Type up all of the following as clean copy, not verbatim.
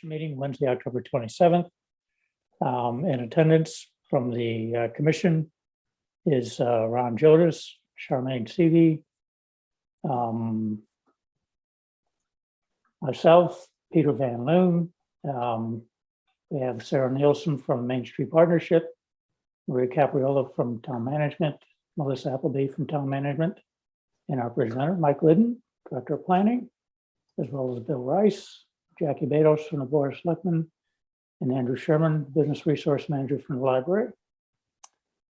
Commission meeting Wednesday, October 27th. In attendance from the commission is Ron Jodas, Charmaine Seavey, myself, Peter Van Loon. We have Sarah Nielsen from Main Street Partnership, Maria Capriola from Town Management, Melissa Appleby from Town Management, and our presenter, Mike Liddon, Director of Planning, as well as Bill Rice, Jackie Bedos from the Board of Selectmen, and Andrew Sherman, Business Resource Manager from the library.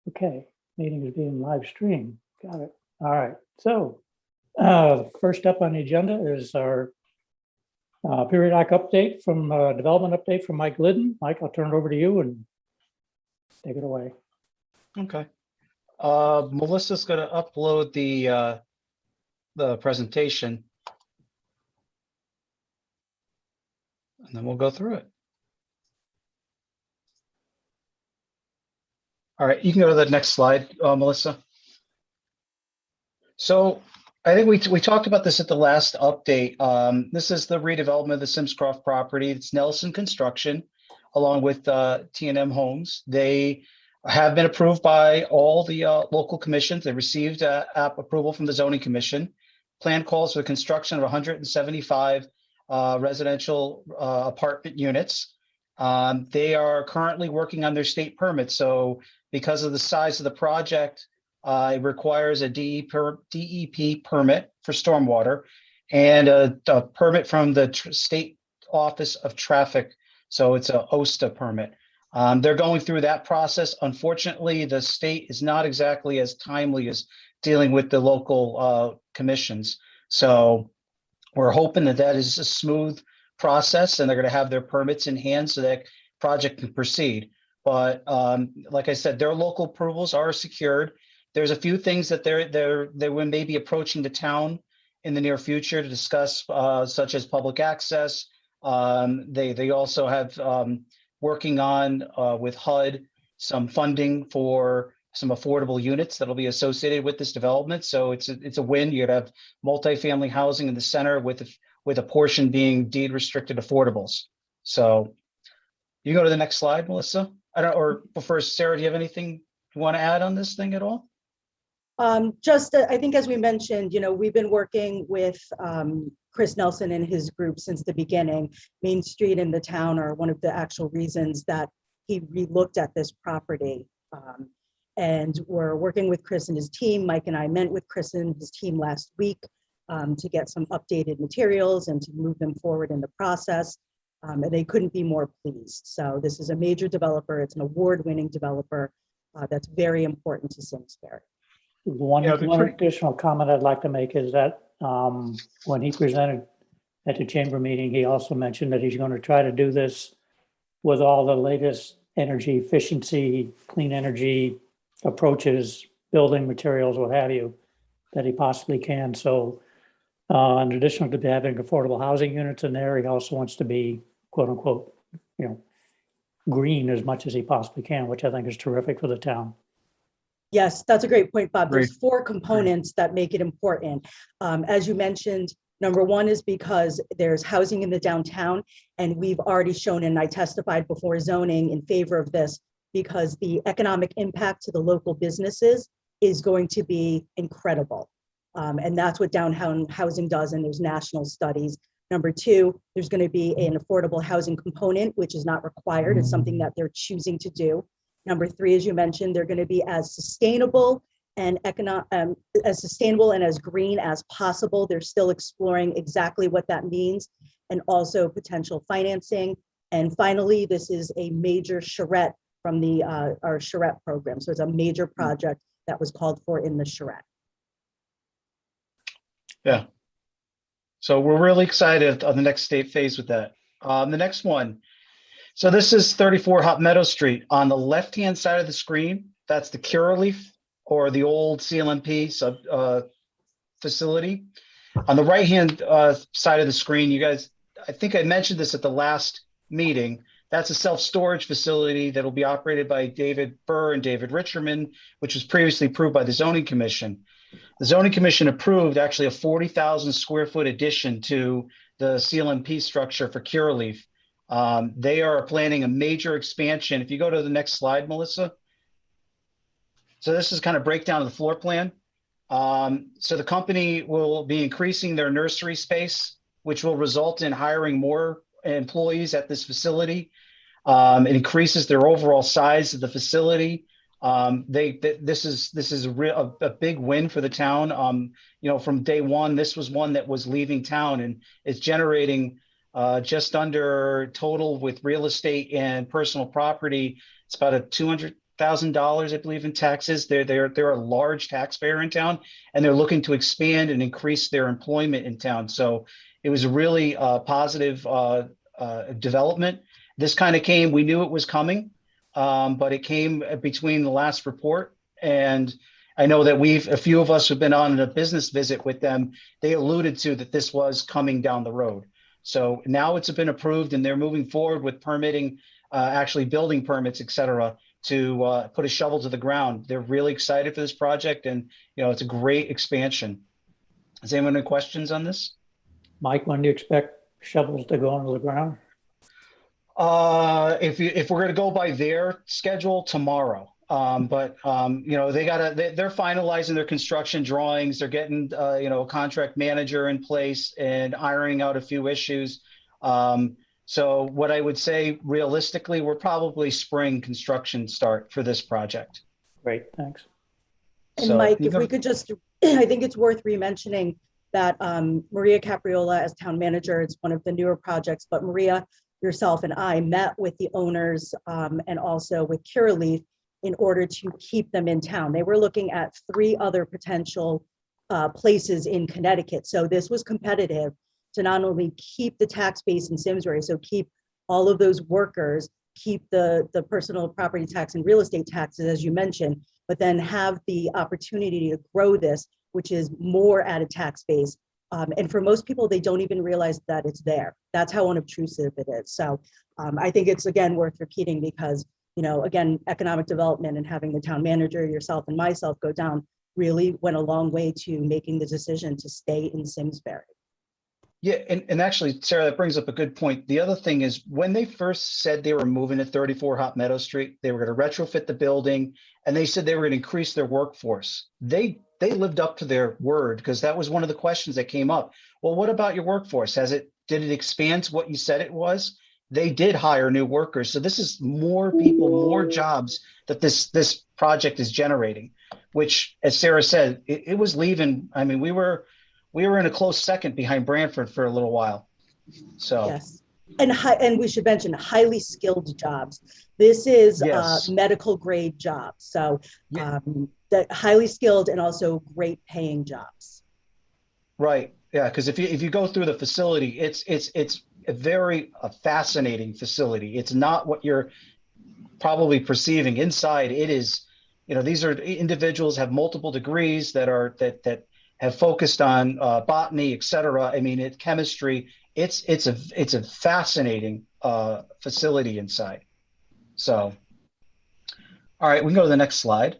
Okay, meeting is being live streamed. Got it. All right. So first up on the agenda is our periodic update from development update from Mike Liddon. Mike, I'll turn it over to you and take it away. Okay. Melissa's going to upload the presentation, and then we'll go through it. All right, you can go to the next slide, Melissa. So I think we talked about this at the last update. This is the redevelopment of the Simscroft property. It's Nelson Construction, along with T&M Homes. They have been approved by all the local commissions. They received app approval from the zoning commission. Plan calls for the construction of 175 residential apartment units. They are currently working on their state permit. So because of the size of the project, it requires a DEP permit for stormwater and a permit from the State Office of Traffic. So it's a OSTA permit. They're going through that process. Unfortunately, the state is not exactly as timely as dealing with the local commissions. So we're hoping that that is a smooth process and they're going to have their permits in hand so that project can proceed. But like I said, their local approvals are secured. There's a few things that they may be approaching the town in the near future to discuss, such as public access. They also have working on with HUD some funding for some affordable units that'll be associated with this development. So it's a win. You'd have multifamily housing in the center with a portion being deed restricted affordables. So you go to the next slide, Melissa. First, Sarah, do you have anything you want to add on this thing at all? I think as we mentioned, we've been working with Chris Nelson and his group since the beginning. Main Street and the town are one of the actual reasons that he relooked at this property. And we're working with Chris and his team. Mike and I met with Chris and his team last week to get some updated materials and to move them forward in the process. And they couldn't be more pleased. So this is a major developer. It's an award-winning developer that's very important to Simsbury. One additional comment I'd like to make is that when he presented at the chamber meeting, he also mentioned that he's going to try to do this with all the latest energy efficiency, clean energy approaches, building materials, what have you, that he possibly can. So in addition to having affordable housing units in there, he also wants to be, quote unquote, green as much as he possibly can, which I think is terrific for the town. Yes, that's a great point, Bob. There's four components that make it important. As you mentioned, number one is because there's housing in the downtown, and we've already shown, and I testified before zoning in favor of this, because the economic impact to the local businesses is going to be incredible. And that's what downtown housing does, and there's national studies. Number two, there's going to be an affordable housing component, which is not required. It's something that they're choosing to do. Number three, as you mentioned, they're going to be as sustainable and as green as possible. They're still exploring exactly what that means, and also potential financing. And finally, this is a major charrette from our charrette program. So it's a major project that was called for in the charrette. Yeah. So we're really excited on the next state phase with that. The next one. So this is 34 Hot Meadow Street. On the left-hand side of the screen, that's the Cureleaf, or the old CLMP facility. On the right-hand side of the screen, you guys, I think I mentioned this at the last meeting. That's a self-storage facility that will be operated by David Burr and David Richerman, which was previously approved by the Zoning Commission. The Zoning Commission approved actually a 40,000 square foot addition to the CLMP structure for Cureleaf. They are planning a major expansion. If you go to the next slide, Melissa. So this is kind of breakdown of the floor plan. So the company will be increasing their nursery space, which will result in hiring more employees at this facility. It increases their overall size of the facility. This is a big win for the town. From day one, this was one that was leaving town, and it's generating just under total with real estate and personal property. It's about a $200,000, I believe, in taxes. They're a large taxpayer in town, and they're looking to expand and increase their employment in town. So it was a really positive development. This kind of came, we knew it was coming, but it came between the last report. And I know that a few of us have been on a business visit with them. They alluded to that this was coming down the road. So now it's been approved, and they're moving forward with permitting, actually building permits, et cetera, to put a shovel to the ground. They're really excited for this project, and it's a great expansion. Does anyone have questions on this? Mike, when do you expect shovels to go into the ground? If we're going to go by their schedule, tomorrow. They're finalizing their construction drawings. They're getting a contract manager in place and ironing out a few issues. So what I would say, realistically, we're probably spring construction start for this project. Great, thanks. And so, Mike, if we could just, I think it's worth re-mentioning that Maria Capriola as town manager, it's one of the newer projects, but Maria, yourself and I met with the owners and also with Cureleaf in order to keep them in town. They were looking at 3 other potential places in Connecticut. So this was competitive to not only keep the tax base in Simsbury, so keep all of those workers, keep the personal property tax and real estate taxes, as you mentioned, but then have the opportunity to grow this, which is more at a tax base. And for most people, they don't even realize that it's there. That's how unobtrusive it is. So I think it's, again, worth repeating because, again, economic development and having the town manager, yourself and myself go down really went a long way to making the decision to stay in Simsbury. Yeah, and actually, Sarah, that brings up a good point. The other thing is when they first said they were moving to 34 Hot Meadow Street, they were going to retrofit the building, and they said they were going to increase their workforce. They lived up to their word, because that was one of the questions that came up. Well, what about your workforce? Did it expand to what you said it was? They did hire new workers. So this is more people, more jobs that this project is generating, which, as Sarah said, it was leaving. I mean, we were in a close second behind Branford for a little while. So yes, and we should mention highly skilled jobs. This is yes. Medical grade jobs. So yeah. That highly skilled and also great paying jobs. Right. Yeah. Because if you go through the facility, it's a very fascinating facility. It's not what you're probably perceiving. Inside, it is. These are individuals have multiple degrees that have focused on botany, et cetera. I mean, chemistry. It's a fascinating facility inside. So, all right, we can go to the next slide.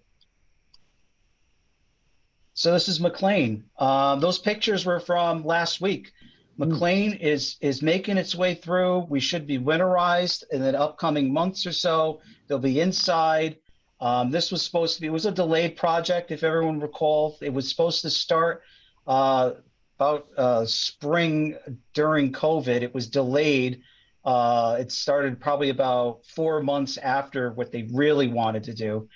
So this is Mclean. Those pictures were from last week. Mclean is making its way through. We should be winterized in the upcoming months or so. They'll be inside. This was supposed to be, it was a delayed project, if everyone recalls. It was supposed to start about spring during COVID. It was delayed. It started probably about 4 months after what they really wanted to do.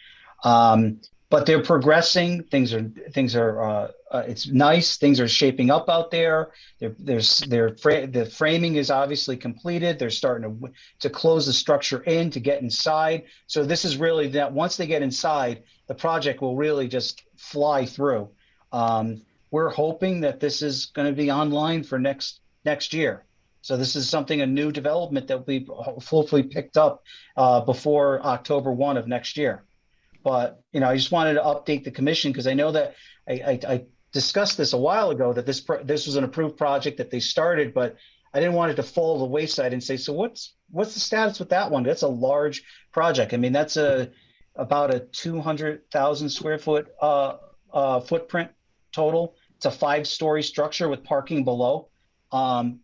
But they're progressing. Things are. It's nice. Things are shaping up out there. The framing is obviously completed. They're starting to close the structure in to get inside. So this is really that. Once they get inside, the project will really just fly through. We're hoping that this is going to be online for next year. So this is a new development that will be hopefully picked up before October 1 of next year. But, I just wanted to update the commission because I know that I discussed this a while ago, that this was an approved project that they started, but I didn't want it to fall to the wayside and say, so what's the status with that one? That's a large project. I mean, that's about a 200,000 square foot footprint total. It's a 5-story structure with parking below.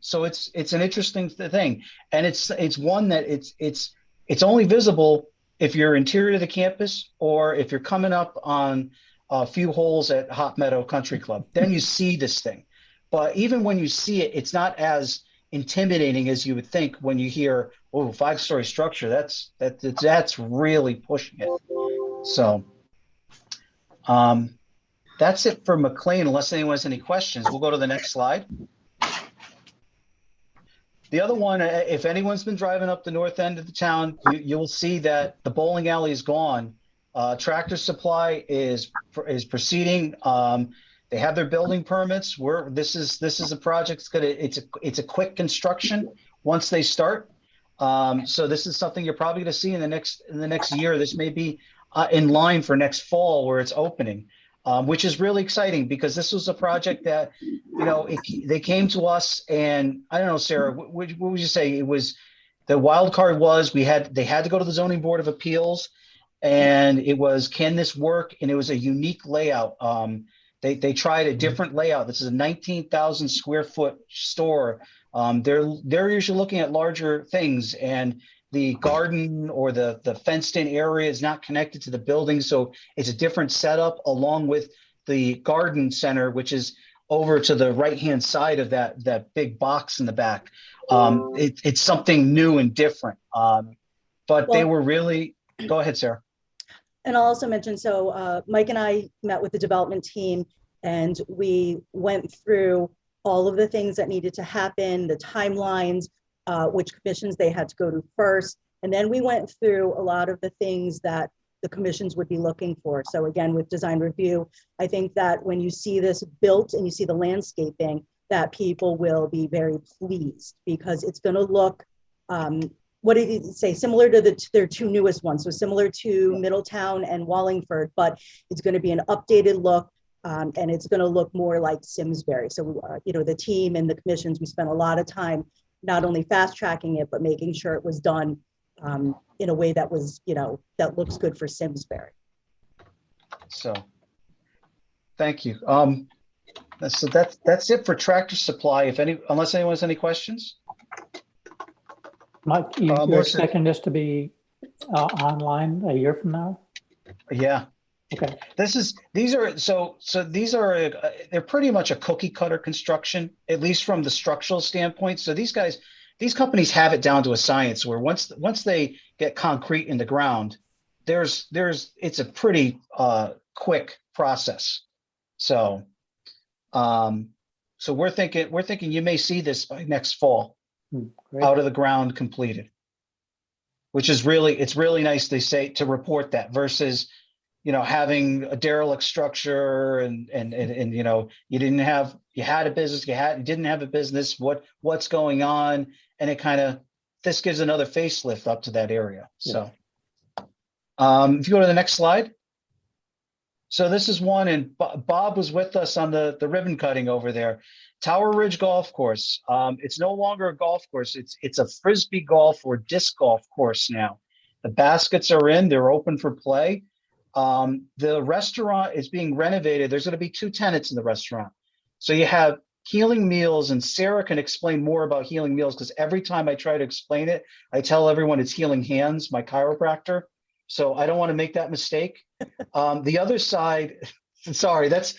So it's an interesting thing, and it's one that it's only visible if you're interior to the campus or if you're coming up on a few holes at Hot Meadow Country Club. Then you see this thing, but even when you see it, it's not as intimidating as you would think when you hear, "Oh, 5-story structure." That's really pushing it. So that's it for Mclean. Unless anyone has any questions, we'll go to the next slide. The other one, if anyone's been driving up the north end of the town, you will see that the bowling alley is gone. Tractor Supply is proceeding. They have their building permits. This is a project. It's a quick construction once they start. So this is something you're probably going to see in the next year. This may be in line for next fall where it's opening. Which is really exciting because this was a project that, they came to us, and I don't know, Sarah, what would you say? It was the wild card was they had to go to the Zoning Board of Appeals, and it was, can this work? And it was a unique layout. They tried a different layout. This is a 19,000 square foot store. They're usually looking at larger things, and the garden or the fenced in area is not connected to the building. So it's a different setup, along with the garden center, which is over to the right-hand side of that big box in the back. It's something new and different. But they were really, go ahead, Sarah. And I'll also mention, so Mike and I met with the development team, and we went through all of the things that needed to happen, the timelines, which commissions they had to go to first. And then we went through a lot of the things that the commissions would be looking for. So again, with design review, I think that when you see this built and you see the landscaping, that people will be very pleased, because it's going to look, what did you say, similar to their two newest ones. So similar to Middletown and Wallingford, but it's going to be an updated look. And it's going to look more like Simsbury. So, the team and the commissions, we spent a lot of time not only fast tracking it, but making sure it was done in a way that was, that looks good for Simsbury. So, thank you. So that's it for Tractor Supply. Unless anyone has any questions. Mike, you're expecting this to be online a year from now? Yeah. Okay. These are they're pretty much a cookie cutter construction, at least from the structural standpoint. So these companies have it down to a science where once they get concrete in the ground, it's a pretty quick process. So we're thinking you may see this by next fall, out of the ground, completed, which is it's really nice, they say, to report that versus having a derelict structure and you had a business, you didn't have a business, what's going on? And this gives another facelift up to that area. Yeah. So if you go to the next slide. So this is one, and Bob was with us on the ribbon cutting over there. Tower Ridge Golf Course. It's no longer a golf course. It's a Frisbee golf or disc golf course now. The baskets are in, they're open for play. The restaurant is being renovated. There's going to be 2 tenants in the restaurant. So you have Healing Meals, and Sarah can explain more about Healing Meals, because every time I try to explain it, I tell everyone it's Healing Hands, my chiropractor. So I don't want to make that mistake. The other side, sorry, that's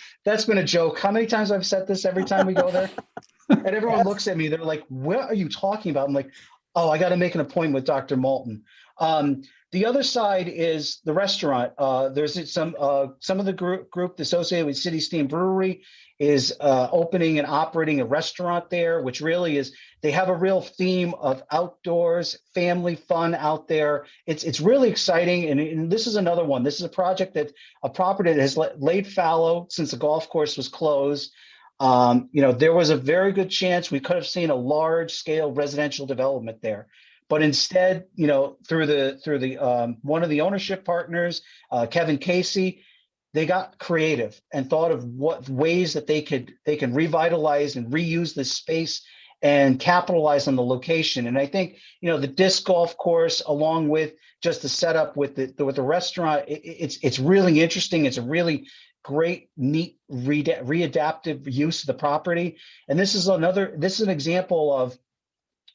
been a joke. How many times I've said this every time we go there? And everyone looks at me, they're like, what are you talking about? I'm like, oh, I got to make an appointment with Dr. Malton. The other side is the restaurant. There's some of the group associated with City Steam Brewery is opening and operating a restaurant there, which really is, they have a real theme of outdoors, family fun out there. It's really exciting. And this is another one. This is a property that has laid fallow since the golf course was closed. There was a very good chance we could have seen a large scale residential development there. But instead, through the one of the ownership partners, Kevin Casey, they got creative and thought of what ways that they can revitalize and reuse this space and capitalize on the location. And I think, the disc golf course, along with just the setup with the restaurant, it's really interesting. It's a really great, neat, readaptive use of the property. And this is an example of,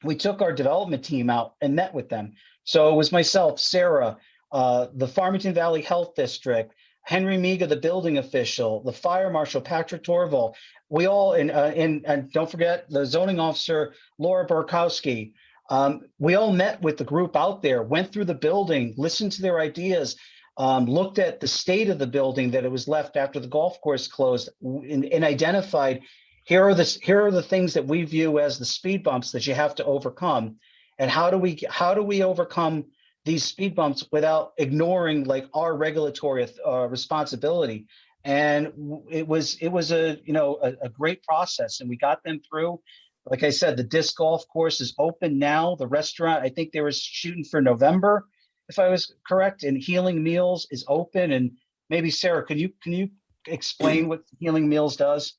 we took our development team out and met with them. So it was myself, Sarah, the Farmington Valley Health District, Henry Miga, the building official, the fire marshal, Patrick Torval. We all, and don't forget the zoning officer, Laura Burkowski. We all met with the group out there, went through the building, listened to their ideas, looked at the state of the building that it was left after the golf course closed, and identified, here are the things that we view as the speed bumps that you have to overcome. And how do we overcome these speed bumps without ignoring like our regulatory responsibility? And it was a great process, and we got them through. Like I said, the disc golf course is open now. The restaurant, I think they were shooting for November, if I was correct, and Healing Meals is open. And maybe Sarah, can you explain what Healing Meals does?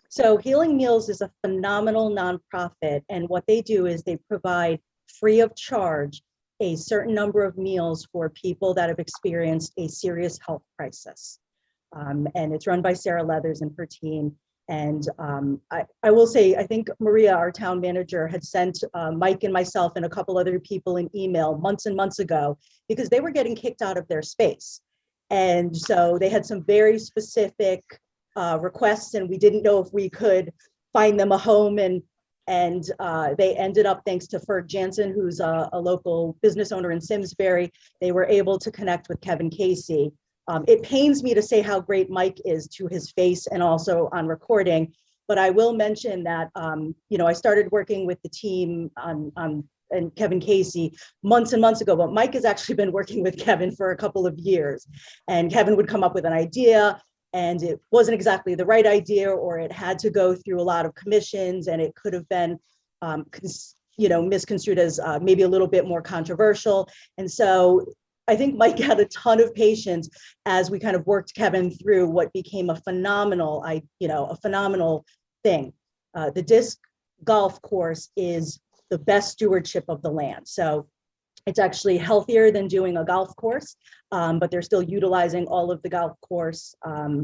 So Healing Meals is a phenomenal nonprofit, and what they do is they provide free of charge a certain number of meals for people that have experienced a serious health crisis. And it's run by Sarah Leathers and her team. And I will say, I think Maria, our town manager, had sent Mike and myself and a couple other people an email months and months ago because they were getting kicked out of their space. And so they had some very specific requests, and we didn't know if we could find them a home. And they ended up, thanks to Ferg Jansen, who's a local business owner in Simsbury, they were able to connect with Kevin Casey. It pains me to say how great Mike is to his face and also on recording, but I will mention that, I started working with the team and Kevin Casey months and months ago, but Mike has actually been working with Kevin for a couple of years, and Kevin would come up with an idea and it wasn't exactly the right idea, or it had to go through a lot of commissions, and it could have been, misconstrued as maybe a little bit more controversial. And so I think Mike had a ton of patience as we kind of worked Kevin through what became a phenomenal thing. The disc golf course is the best stewardship of the land. So it's actually healthier than doing a golf course, but they're still utilizing all of the golf course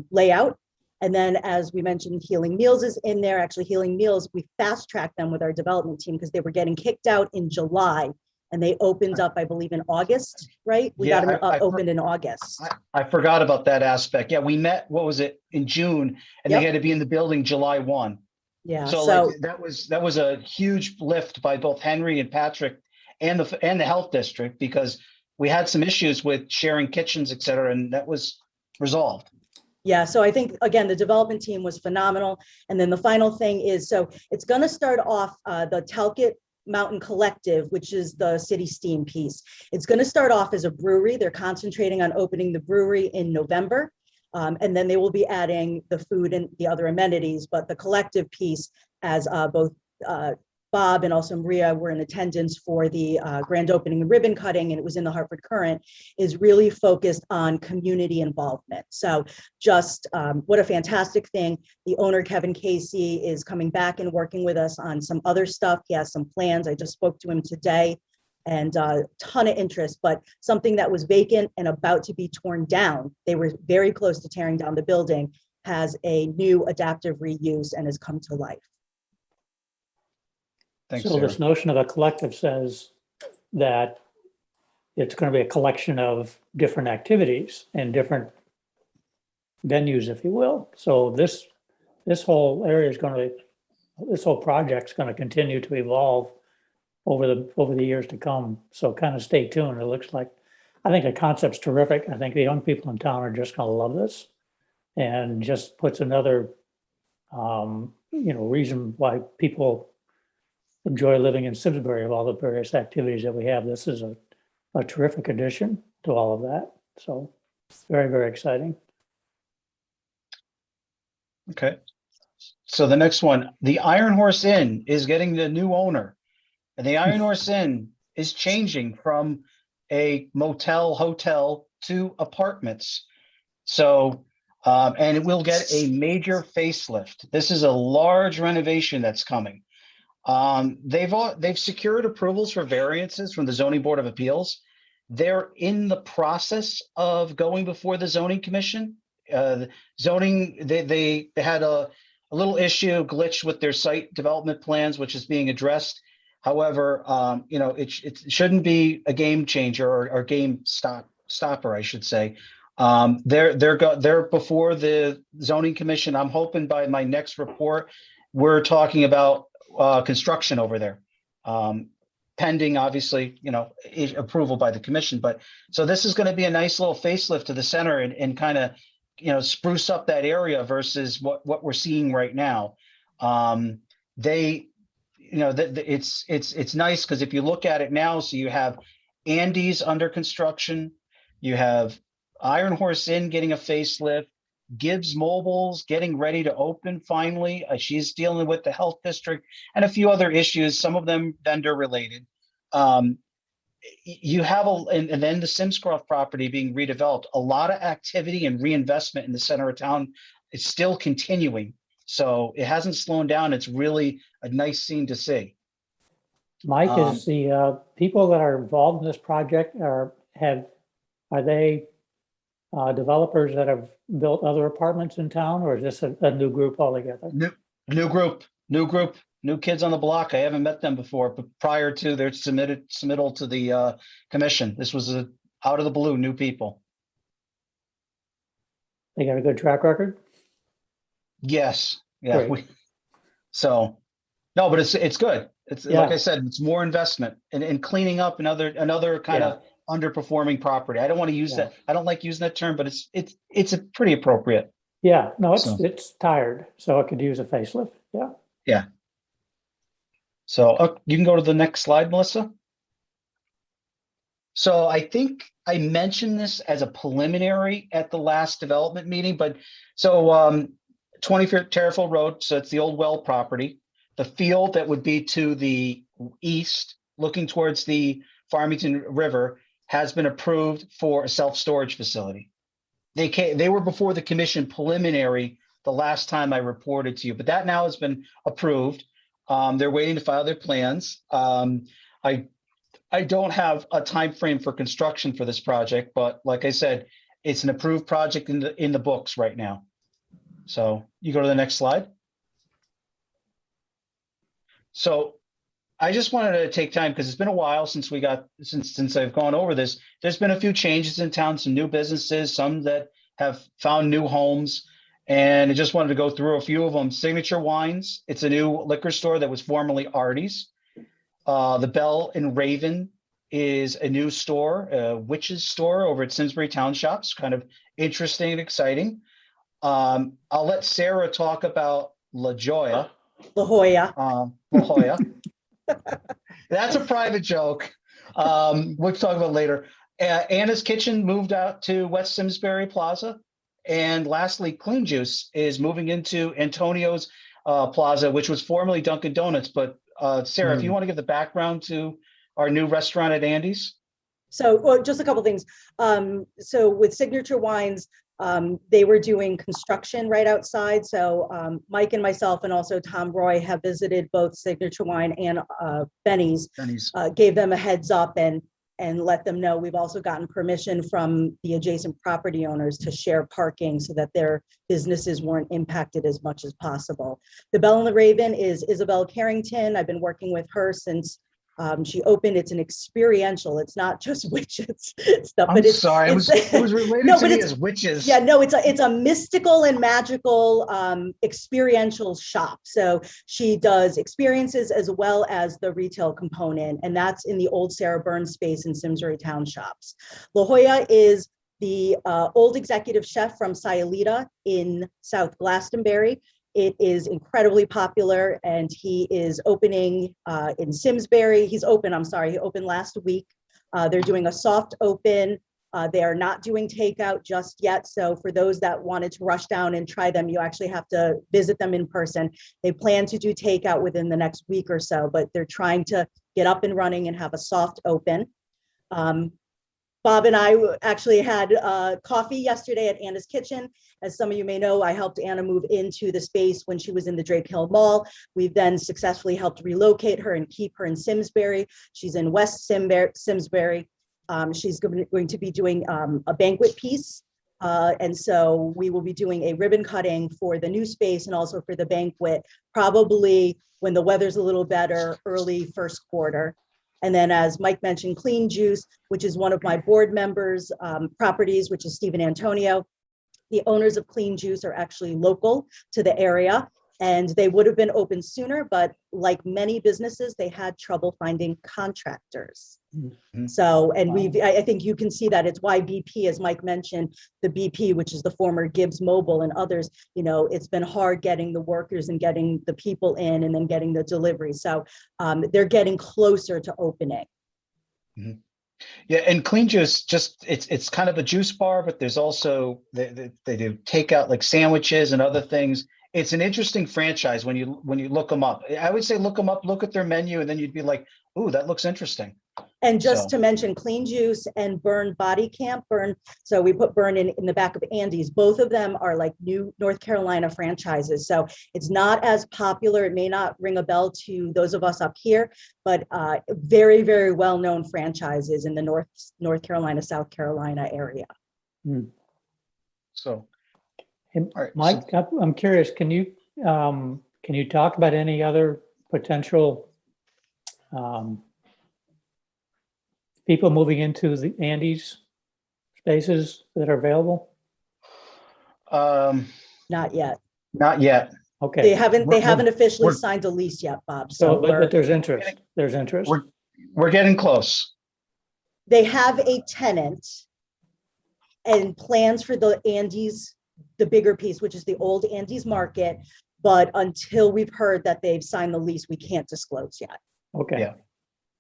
layout. And then, as we mentioned, Healing Meals is in there. Actually, Healing Meals, we fast-tracked them with our development team because they were getting kicked out in July, and they opened up, I believe, in August, right? We got them opened in August. I forgot about that aspect. Yeah, we met, what was it, in June, and Yep. they had to be in the building July 1. Yeah. So like, that was a huge lift by both Henry and Patrick and the health district, because we had some issues with sharing kitchens, et cetera, and that was resolved. Yeah, so I think, again, the development team was phenomenal. And then the final thing is, so it's going to start off the Talcott Mountain Collective, which is the city steam piece. It's going to start off as a brewery. They're concentrating on opening the brewery in November. And then they will be adding the food and the other amenities. But the collective piece, as both Bob and also Maria were in attendance for the grand opening and ribbon cutting, and it was in the Hartford Courant, is really focused on community involvement. So just what a fantastic thing. The owner, Kevin Casey, is coming back and working with us on some other stuff. He has some plans. I just spoke to him today, and a ton of interest, but something that was vacant and about to be torn down, they were very close to tearing down the building, has a new adaptive reuse and has come to life. Thanks, So Sarah. this notion of a collective says that it's going to be a collection of different activities and different venues, if you will. So this whole area is this whole project's going to continue to evolve over the years to come. So kind of stay tuned. It looks like, I think the concept's terrific. I think the young people in town are just going to love this, and just puts another, reason why people enjoy living in Simsbury, of all the various activities that we have. This is a terrific addition to all of that. So very, very exciting. Okay. So the next one, the Iron Horse Inn is getting the new owner. And the Iron Horse Inn is changing from a motel hotel to apartments. So, and it will get a major facelift. This is a large renovation that's coming. They've secured approvals for variances from the Zoning Board of Appeals. They're in the process of going before the Zoning Commission Zoning, they had a little issue, glitch with their site development plans, which is being addressed. However, it shouldn't be a game changer or game stopper, I should say. They're before the zoning commission. I'm hoping by my next report, we're talking about construction over there. Pending, obviously, approval by the commission. But so this is going to be a nice little facelift to the center and kind of, spruce up that area versus what we're seeing right now. It's nice because if you look at it now, so you have Andy's under construction, you have Iron Horse Inn getting a facelift, Gibbs Mobile's getting ready to open finally. She's dealing with the health district and a few other issues, some of them vendor related. You have and then the Simscroft property being redeveloped. A lot of activity and reinvestment in the center of town is still continuing. So it hasn't slowed down. It's really a nice scene to see. Mike, is the people that are involved in this project are they developers that have built other apartments in town, or is this a new group altogether? New group, new kids on the block. I haven't met them before, but prior to their submittal to the commission, this was out of the blue, new people. They got a good track record? Yes. Yeah. Great. No, but it's good. It's like I said, it's more investment and cleaning up another kind of underperforming property. I don't want to use that. I don't like using that term, but it's a pretty appropriate. Yeah, no, it's tired, so it could use a facelift. Yeah. Yeah. So you can go to the next slide, Melissa. So I think I mentioned this as a preliminary at the last development meeting, but so 25th Terrifield Road, so it's the old well property. The field that would be to the east, looking towards the Farmington River, has been approved for a self-storage facility. They were before the commission preliminary the last time I reported to you, but that now has been approved. They're waiting to file their plans. I don't have a time frame for construction for this project, but like I said, it's an approved project in the books right now. So you go to the next slide. So I just wanted to take time because it's been a while since I've gone over this. There's been a few changes in town, some new businesses, some that have found new homes, and I just wanted to go through a few of them. Signature Wines, it's a new liquor store that was formerly Artie's. The Bell and Raven is a new store, a witch's store over at Simsbury Town Shops, kind of interesting and exciting. I'll let Sarah talk about La Jolla. La Jolla. La Jolla. That's a private joke. We'll talk about later. Anna's Kitchen moved out to West Simsbury Plaza. And lastly, Clean Juice is moving into Antonio's Plaza, which was formerly Dunkin' Donuts. But Sarah, if you want to give the background to our new restaurant at Andy's. So just a couple things. So with Signature Wines, they were doing construction right outside. So Mike and myself and also Tom Roy have visited both Signature Wine and Benny's. Gave them a heads up and let them know. We've also gotten permission from the adjacent property owners to share parking so that their businesses weren't impacted as much as possible. The Bell and the Raven is Isabel Carrington. I've been working with her since she opened. It's an experiential. It's not just witches stuff. It was related to me as witches. Yeah, no, it's a mystical and magical experiential shop. So she does experiences as well as the retail component, and that's in the old Sarah Burns space in Simsbury Town Shops. La Jolla is the old executive chef from Sayulita in South Glastonbury. It is incredibly popular, and he is opening in Simsbury. He opened last week. They're doing a soft open. They are not doing takeout just yet. So for those that wanted to rush down and try them, you actually have to visit them in person. They plan to do takeout within the next week or so, but they're trying to get up and running and have a soft open. Bob and I actually had coffee yesterday at Anna's Kitchen. As some of you may know, I helped Anna move into the space when she was in the Drake Hill Mall. We've then successfully helped relocate her and keep her in Simsbury. She's in West Simsbury. She's going to be doing a banquet piece And so we will be doing a ribbon cutting for the new space and also for the banquet, probably when the weather's a little better, early first quarter. And then, as Mike mentioned, Clean Juice, which is one of my board members' properties, which is Stephen Antonio. The owners of Clean Juice are actually local to the area, and they would have been open sooner, but like many businesses, they had trouble finding contractors. So, and I think you can see that it's why BP, as Mike mentioned, the BP, which is the former Gibbs Mobile and others, it's been hard getting the workers and getting the people in and then getting the delivery. So they're getting closer to opening. Yeah, and Clean Juice, just it's kind of a juice bar, but there's also they do takeout like sandwiches and other things. It's an interesting franchise when you look them up. I would say look them up, look at their menu, and then you'd be like, "Ooh, that looks interesting." And just to mention, Clean Juice and Burn Body Camp, so we put Burn in the back of Andy's. Both of them are like new North Carolina franchises. So it's not as popular. It may not ring a bell to those of us up here, but very, very well-known franchises in the North Carolina, South Carolina area. So, And all right, Mike, I'm curious, can you talk about any other potential people moving into the Andes spaces that are available? Not yet. Not yet. Okay. They haven't officially we're- signed a lease yet, Bob. So, but there's interest. There's interest. We're getting close. They have a tenant and plans for the Andes, the bigger piece, which is the old Andes Market. But until we've heard that they've signed the lease, we can't disclose yet. Okay. Yeah.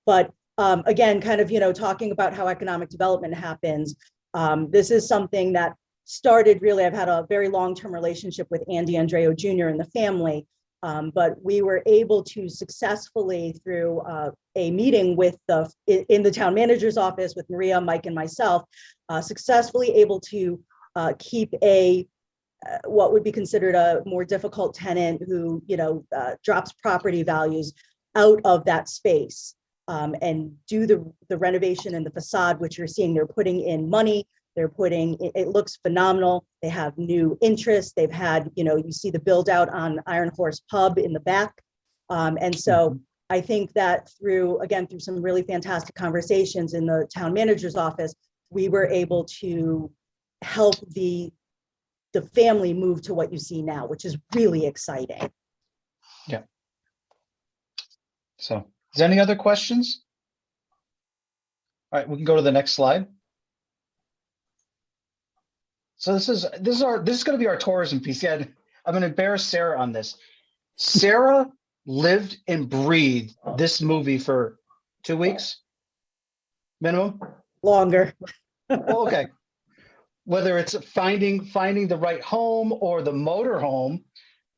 But again, kind of, talking about how economic development happens, this is something that started really, I've had a very long-term relationship with Andy Andreo Jr. and the family, but we were able to successfully, through a meeting in the town manager's office with Maria, Mike, and myself, successfully able to keep what would be considered a more difficult tenant who, drops property values out of that space. And do the renovation and the facade, which you're seeing, they're putting in money, it looks phenomenal. They have new interests. They've had, you see the build out on Iron Horse Pub in the back. And so I think that through some really fantastic conversations in the town manager's office, we were able to help the family move to what you see now, which is really exciting. Yeah. So, is there any other questions? All right, we can go to the next slide. So this is going to be our tourism piece. Yeah, I'm going to embarrass Sarah on this. Sarah lived and breathed this movie for 2 weeks minimum. Longer. Well, okay. Whether it's finding the right home or the motor home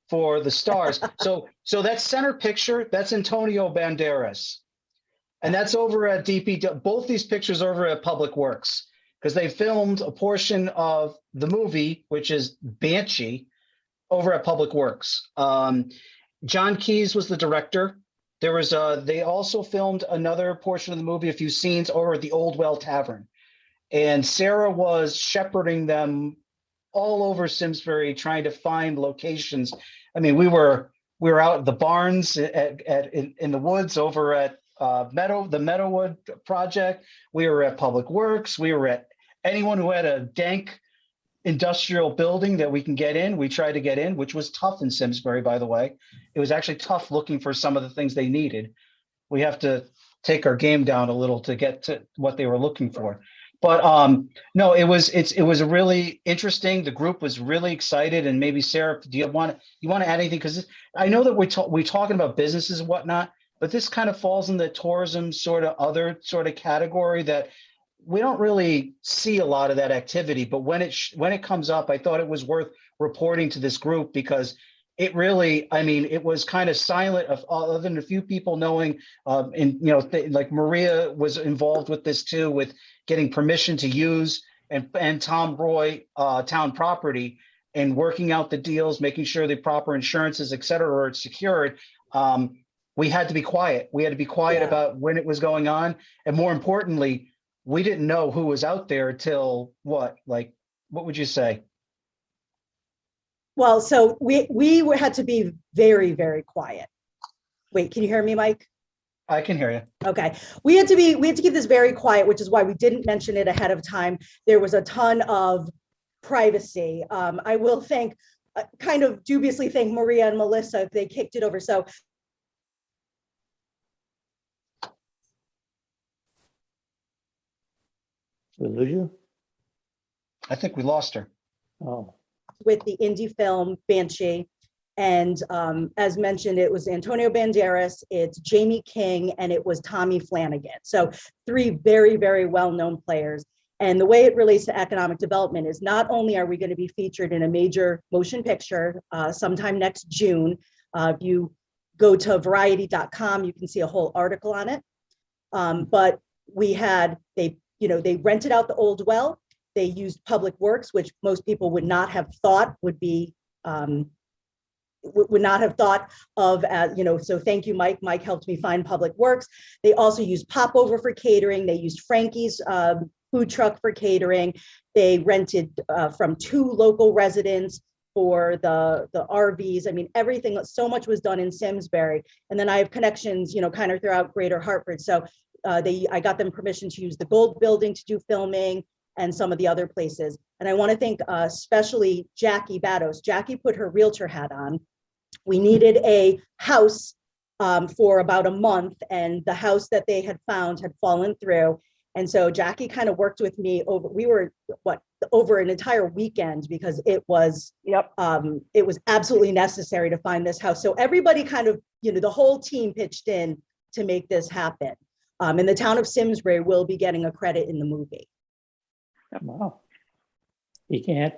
for the stars. So that center picture, that's Antonio Banderas. And that's over at DP. Both these pictures over at Public Works, because they filmed a portion of the movie, which is Banshee, over at Public Works. John Keyes was the director. There was they also filmed another portion of the movie, a few scenes over at the Old Well Tavern. And Sarah was shepherding them all over Simsbury, trying to find locations. I mean, we were out at the barns in the woods over at the Meadowwood project. We were at Public Works. We were at anyone who had a dank industrial building that we can get in. We tried to get in, which was tough in Simsbury, by the way. It was actually tough looking for some of the things they needed. We have to take our game down a little to get to what they were looking for. But no, it was a really interesting. The group was really excited, and maybe Sarah, do you want to add anything? Because I know that we're talking about businesses and whatnot, but this kind of falls in the tourism other category that we don't really see a lot of that activity. But when it comes up, I thought it was worth reporting to this group, because it really, it was kind of silent other than a few people knowing, like Maria was involved with this too, with getting permission to use and Tom Roy, town property, and working out the deals, making sure the proper insurances, et cetera, are secured. We had to be quiet. We had to be quiet about when it was going on. And more importantly, we didn't know who was out there till What would you say? Well, so we had to be very, very quiet. Wait, can you hear me, Mike? I can hear you. Okay, we had to keep this very quiet, which is why we didn't mention it ahead of time. There was a ton of privacy. I will kind of dubiously thank Maria and Melissa if they kicked it over. So We lose you? I think we lost her. Oh, with the indie film Banshee. And as mentioned, it was Antonio Banderas, it's Jamie King, and it was Tommy Flanagan. So 3 very, very well-known players. And the way it relates to economic development is not only are we going to be featured in a major motion picture sometime next June, if you go to variety.com, you can see a whole article on it. But they rented out the old well. They used Public Works, which most people would not have thought would be would not have thought of as, so thank you, Mike. Mike helped me find Public Works. They also used Popover for catering. They used Frankie's food truck for catering. They rented from 2 local residents for the RVs. I mean, everything, so much was done in Simsbury. And then I have connections, kind of throughout Greater Hartford. So I got them permission to use the Gold Building to do filming and some of the other places. And I want to thank especially Jackie Bados. Jackie put her realtor hat on. We needed a house for about a month, and the house that they had found had fallen through. And so Jackie kind of worked with me over an entire weekend, because it was absolutely necessary to find this house. So everybody kind of, the whole team pitched in to make this happen. And the town of Simsbury will be getting a credit in the movie. wow. You can't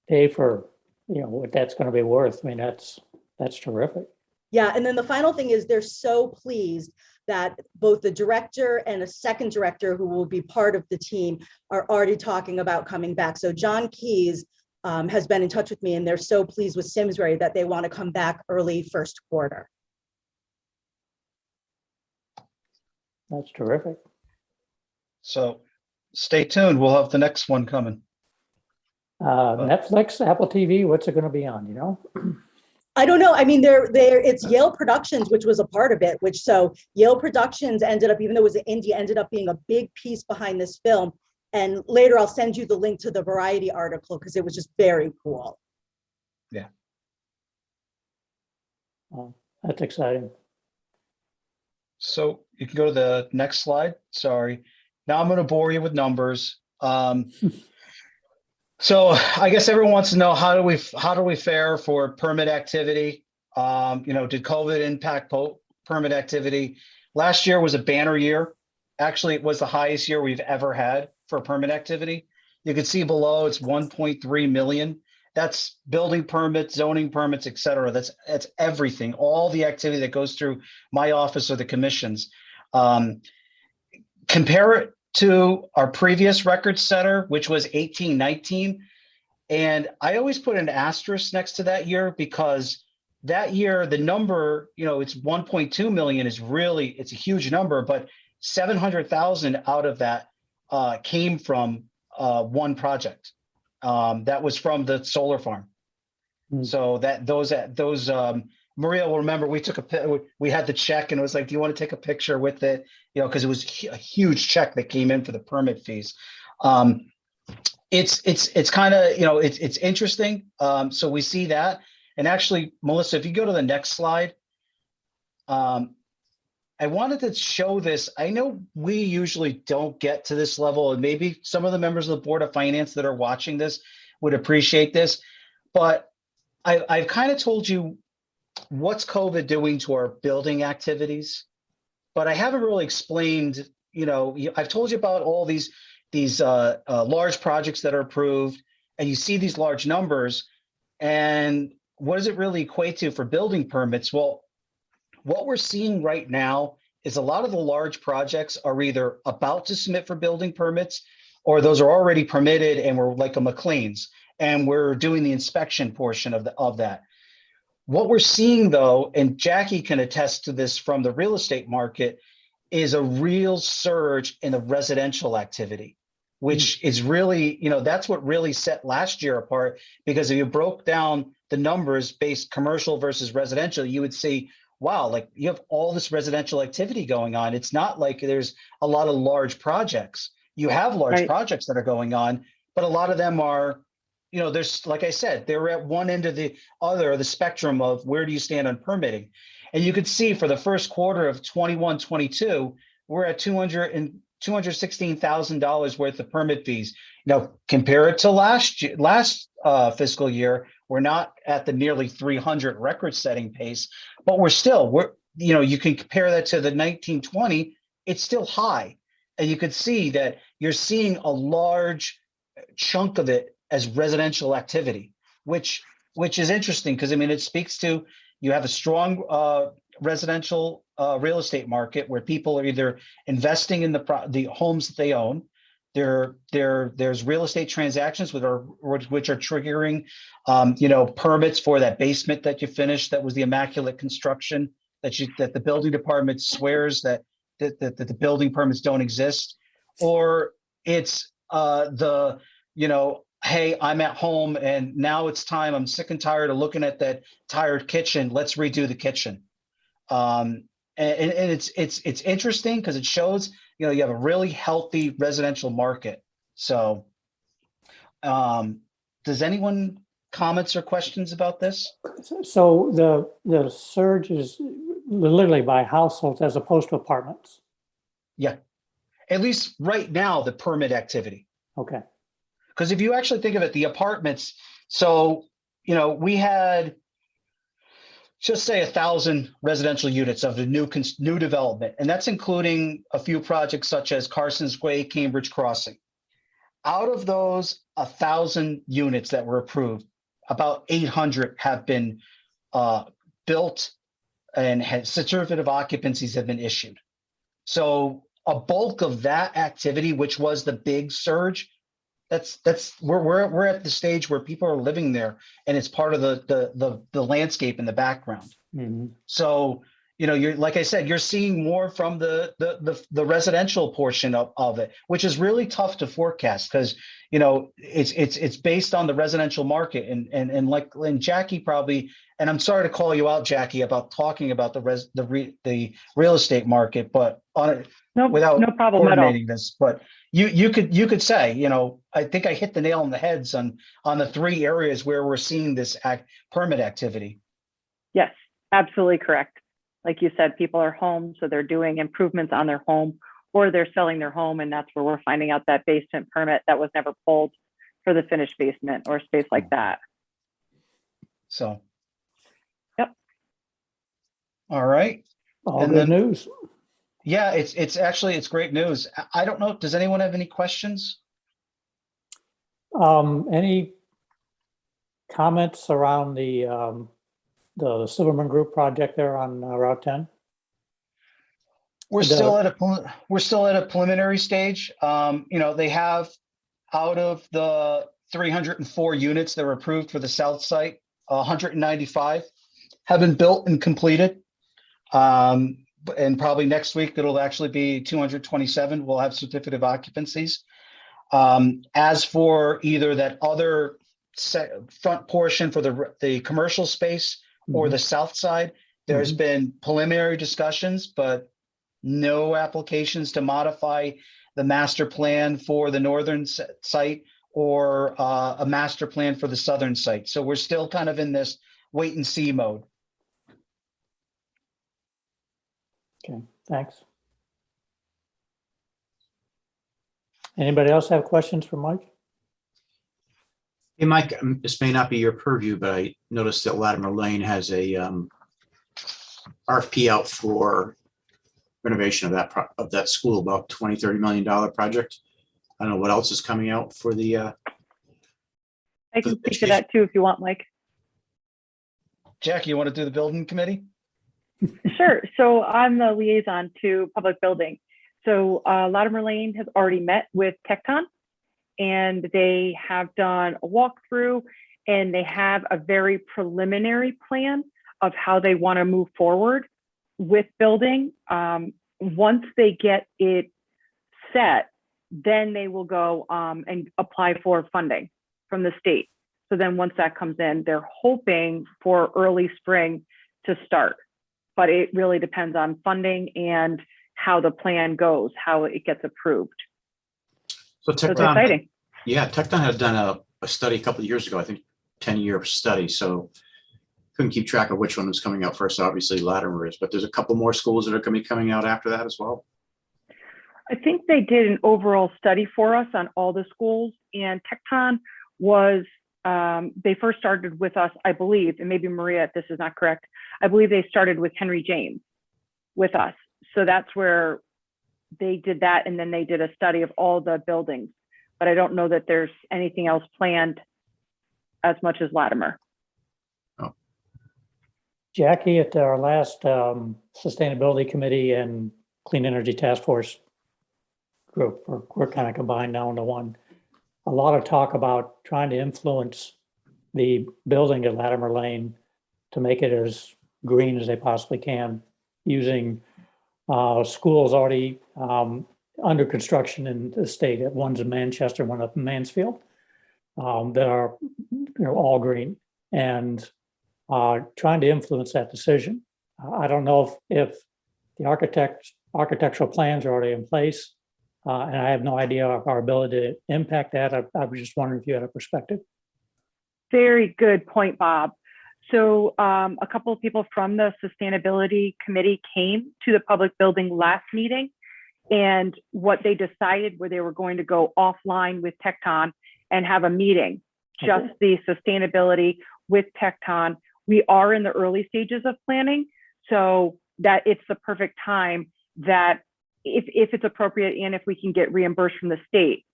pay for, what that's going to be worth. I mean, that's terrific. Yeah, and then the final thing is they're so pleased that both the director and a second director who will be part of the team are already talking about coming back. So John Keyes has been in touch with me, and they're so pleased with Simsbury that they want to come back early first quarter. That's terrific. So stay tuned. We'll have the next one coming. Netflix, Apple TV, what's it going to be on, I don't know. I mean, it's Yale Productions, which was a part of it, so Yale Productions ended up, even though it was an indie, ended up being a big piece behind this film. And later I'll send you the link to the Variety article, because it was just very cool. Yeah. Oh, that's exciting. So you can go to the next slide. Sorry. Now I'm going to bore you with numbers. So I guess everyone wants to know, how do we fare for permit activity? Did COVID impact permit activity? Last year was a banner year. Actually, it was the highest year we've ever had for permit activity. You can see below, it's 1.3 million. That's building permits, zoning permits, et cetera. That's everything, all the activity that goes through my office or the commissions. Compare it to our previous record setter, which was 18-19. And I always put an asterisk next to that year, because that year, the number, it's 1.2 million it's a huge number, but 700,000 out of that came from one project. That was from the solar farm. So those Maria will remember, we had the check, and it was like, do you want to take a picture with it? Because it was a huge check that came in for the permit fees. It's kind of, it's interesting. So we see that. And actually, Melissa, if you go to the next slide, I wanted to show this. I know we usually don't get to this level, and maybe some of the members of the Board of Finance that are watching this would appreciate this, but I've kind of told you what's COVID doing to our building activities, but I haven't really explained, I've told you about all these large projects that are approved, and you see these large numbers, and what does it really equate to for building permits? Well, what we're seeing right now is a lot of the large projects are either about to submit for building permits, or those are already permitted, and we're like a Mclean's, and we're doing the inspection portion of that. What we're seeing, though, and Jackie can attest to this from the real estate market, is a real surge in the residential activity. which is really, that's what really set last year apart. Because if you broke down the numbers based commercial versus residential, you would see, wow, like you have all this residential activity going on. It's not like there's a lot of large projects. You have large Right. projects that are going on, but a lot of them are, there's, like I said, they're at one end of the other, the spectrum of where do you stand on permitting. And you could see for the first quarter of 21-22, we're at $216,000 worth of permit fees. Compare it to last fiscal year, we're not at the nearly 300 record-setting pace, but you can compare that to the 1920, it's still high. And you could see that you're seeing a large chunk of it as residential activity, which is interesting because, it speaks to, you have a strong residential real estate market where people are either investing in the homes that they own. There's real estate transactions which are triggering, permits for that basement that you finished. That was the immaculate construction that the building department swears that the building permits don't exist, or it's hey, I'm at home and now it's time. I'm sick and tired of looking at that tired kitchen. Let's redo the kitchen. And it's interesting because it shows, you have a really healthy residential market. So, does anyone comments or questions about this? So the surge is literally by households as opposed to apartments. Yeah, at least right now, the permit activity. Okay. Because if you actually think of it, the apartments, so, we had, just say 1,000 residential units of the new development, and that's including a few projects such as Carson's Way, Cambridge Crossing. Out of those 1,000 units that were approved, about 800 have been built and certificate of occupancies have been issued. So a bulk of that activity, which was the big surge, we're at the stage where people are living there and it's part of the landscape in the background. Mm-hmm. So, you're, like I said, you're seeing more from the residential portion of it, which is really tough to forecast because, it's based on the residential market and Jackie probably, and I'm sorry to call you out, Jackie, about talking about the real estate market, but without no problem at all. coordinating this, but you could say, I think I hit the nail on the heads on the three areas where we're seeing this permit activity. Yes, absolutely correct. Like you said, people are home, so they're doing improvements on their home, or they're selling their home, and that's where we're finding out that basement permit that was never pulled for the finished basement or space like that. So. Yep. All right. All good news. Yeah, it's great news. I don't know. Does anyone have any questions? Any comments around the Silverman Group project there on Route 10? We're still at a preliminary stage. They have, out of the 304 units that were approved for the south site, 195 have been built and completed. And probably next week, it'll actually be 227. We'll have certificate of occupancies. As for either that other front portion for the commercial space or the south side, there's been preliminary discussions, but no applications to modify the master plan for the northern site or a master plan for the southern site. So we're still kind of in this wait and see mode. Okay, thanks. Anybody else have questions for Mike? Hey, Mike, this may not be your purview, but I noticed that Latimer Lane has a RFP out for renovation of that school, about $20-30 million project. I don't know what else is coming out for the. I can speak to that too if you want, Mike. Jackie, you want to do the building committee? Sure. So I'm the liaison to public building. So Latimer Lane has already met with Tecton, and they have done a walkthrough, and they have a very preliminary plan of how they want to move forward with building. Once they get it set, then they will go and apply for funding from the state. So then once that comes in, they're hoping for early spring to start. But it really depends on funding and how the plan goes, how it gets approved. So So it's Tecton, exciting. yeah, Tecton had done a study a couple of years ago, I think 10-year study. So couldn't keep track of which one was coming out first. Obviously Latimer is, but there's a couple more schools that are going to be coming out after that as well. I think they did an overall study for us on all the schools, and Tecton was, they first started with us, I believe, and maybe Maria, if this is not correct, I believe they started with Henry James with us. So that's where they did that, and then they did a study of all the buildings. But I don't know that there's anything else planned as much as Latimer. Oh. Jackie, at our last Sustainability Committee and Clean Energy Task Force group, we're kind of combined now into one. A lot of talk about trying to influence the building at Latimer Lane to make it as green as they possibly can, using schools already under construction in the state. One's in Manchester, one up in Mansfield, that are all green, and trying to influence that decision. I don't know if the architectural plans are already in place, and I have no idea of our ability to impact that. I was just wondering if you had a perspective. Very good point, Bob. So a couple of people from the Sustainability Committee came to the public building last meeting, and what they decided were they were going to go offline with Tecton and have a meeting, just the sustainability with Tecton. We are in the early stages of planning, so that it's the perfect time that if it's appropriate and if we can get reimbursed from the state,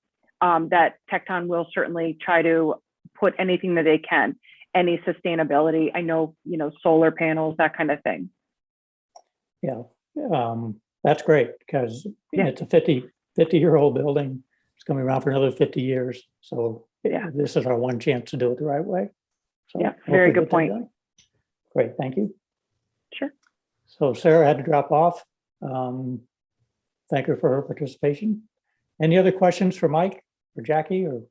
that Tecton will certainly try to put anything that they can, any sustainability. I know, solar panels, that kind of thing. Yeah, that's great, because it's a 50-year-old building. It's going to be around for another 50 years. So this is our one chance to do it the right way. So yeah, very good point. Great, thank you. Sure. So Sarah had to drop off. Thank her for her participation. Any other questions for Mike or Jackie, or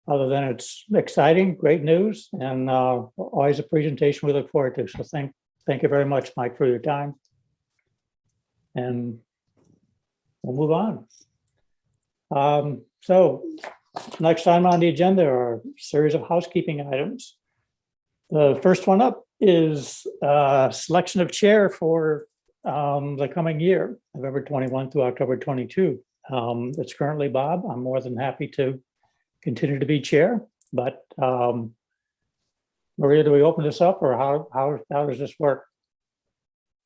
other than it's exciting, great news, and always a presentation we look forward to. So thank you very much, Mike, for your time. And we'll move on. So next item on the agenda are a series of housekeeping items. The first one up is selection of chair for the coming year, November 21 through October 22. It's currently Bob. I'm more than happy to continue to be chair, but Maria, do we open this up, or how does this work?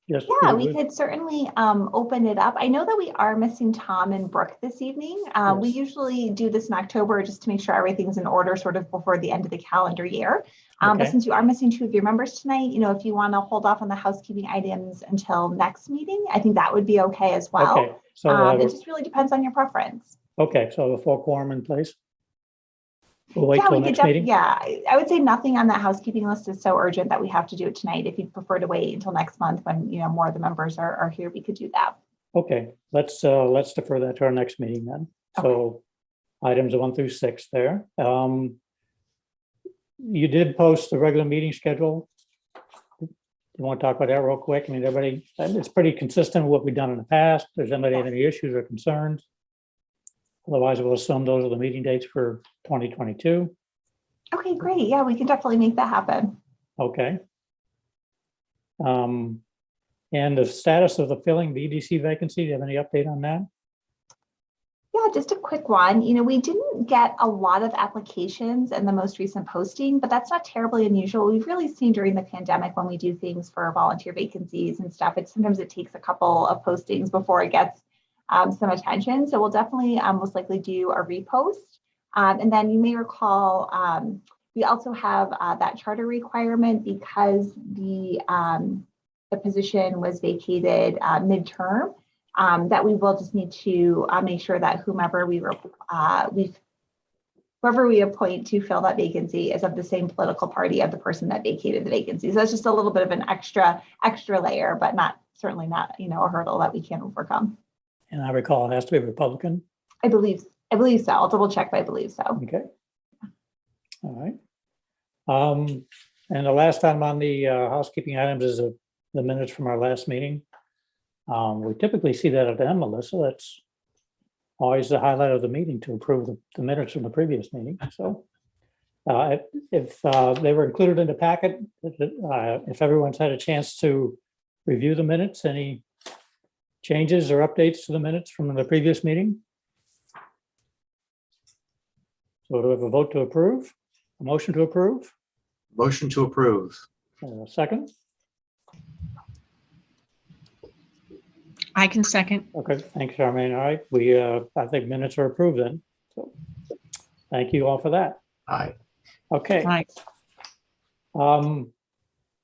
Yes. Yeah, we could certainly open it up. I know that we are missing Tom and Brooke this evening. We usually do this in October just to make sure everything's in order sort of before the end of the calendar year. But since you are missing two of your members tonight, if you want to hold off on the housekeeping items until next meeting, I think that would be okay as well. Okay, so it just really depends on your preference. Okay, so the full quorum in place. We'll wait till next meeting. Yeah, I would say nothing on that housekeeping list is so urgent that we have to do it tonight. If you'd prefer to wait until next month when more of the members are here, we could do that. Okay, let's defer that to our next meeting then. Okay. So items 1 through 6 there. You did post the regular meeting schedule. You want to talk about that real quick? I mean, everybody, it's pretty consistent with what we've done in the past. If there's anybody have any issues or concerns? Otherwise, we'll assume those are the meeting dates for 2022. Okay, great. Yeah, we can definitely make that happen. Okay. And the status of the filling the EDC vacancy, do you have any update on that? Yeah, just a quick one. We didn't get a lot of applications in the most recent posting, but that's not terribly unusual. We've really seen during the pandemic when we do things for volunteer vacancies and stuff, sometimes it takes a couple of postings before it gets some attention. So we'll definitely most likely do a repost. And then you may recall, we also have that charter requirement because the position was vacated midterm, that we will just need to make sure that whoever we appoint to fill that vacancy is of the same political party of the person that vacated the vacancy. So that's just a little bit of an extra layer, but certainly not a hurdle that we can't overcome. And I recall it has to be Republican. I believe so. I'll double check, but I believe so. Okay. All right. And the last item on the housekeeping items is the minutes from our last meeting. We typically see that at the end, Melissa. That's always the highlight of the meeting, to approve the minutes from the previous meeting. So if they were included in the packet, if everyone's had a chance to review the minutes, any changes or updates to the minutes from the previous meeting? So do we have a vote to approve? A motion to approve? Motion to approve. Second? I can second. Okay, thanks, Charmaine. All right, I think minutes are approved then. So thank you all for that. Aye. Okay. Aye.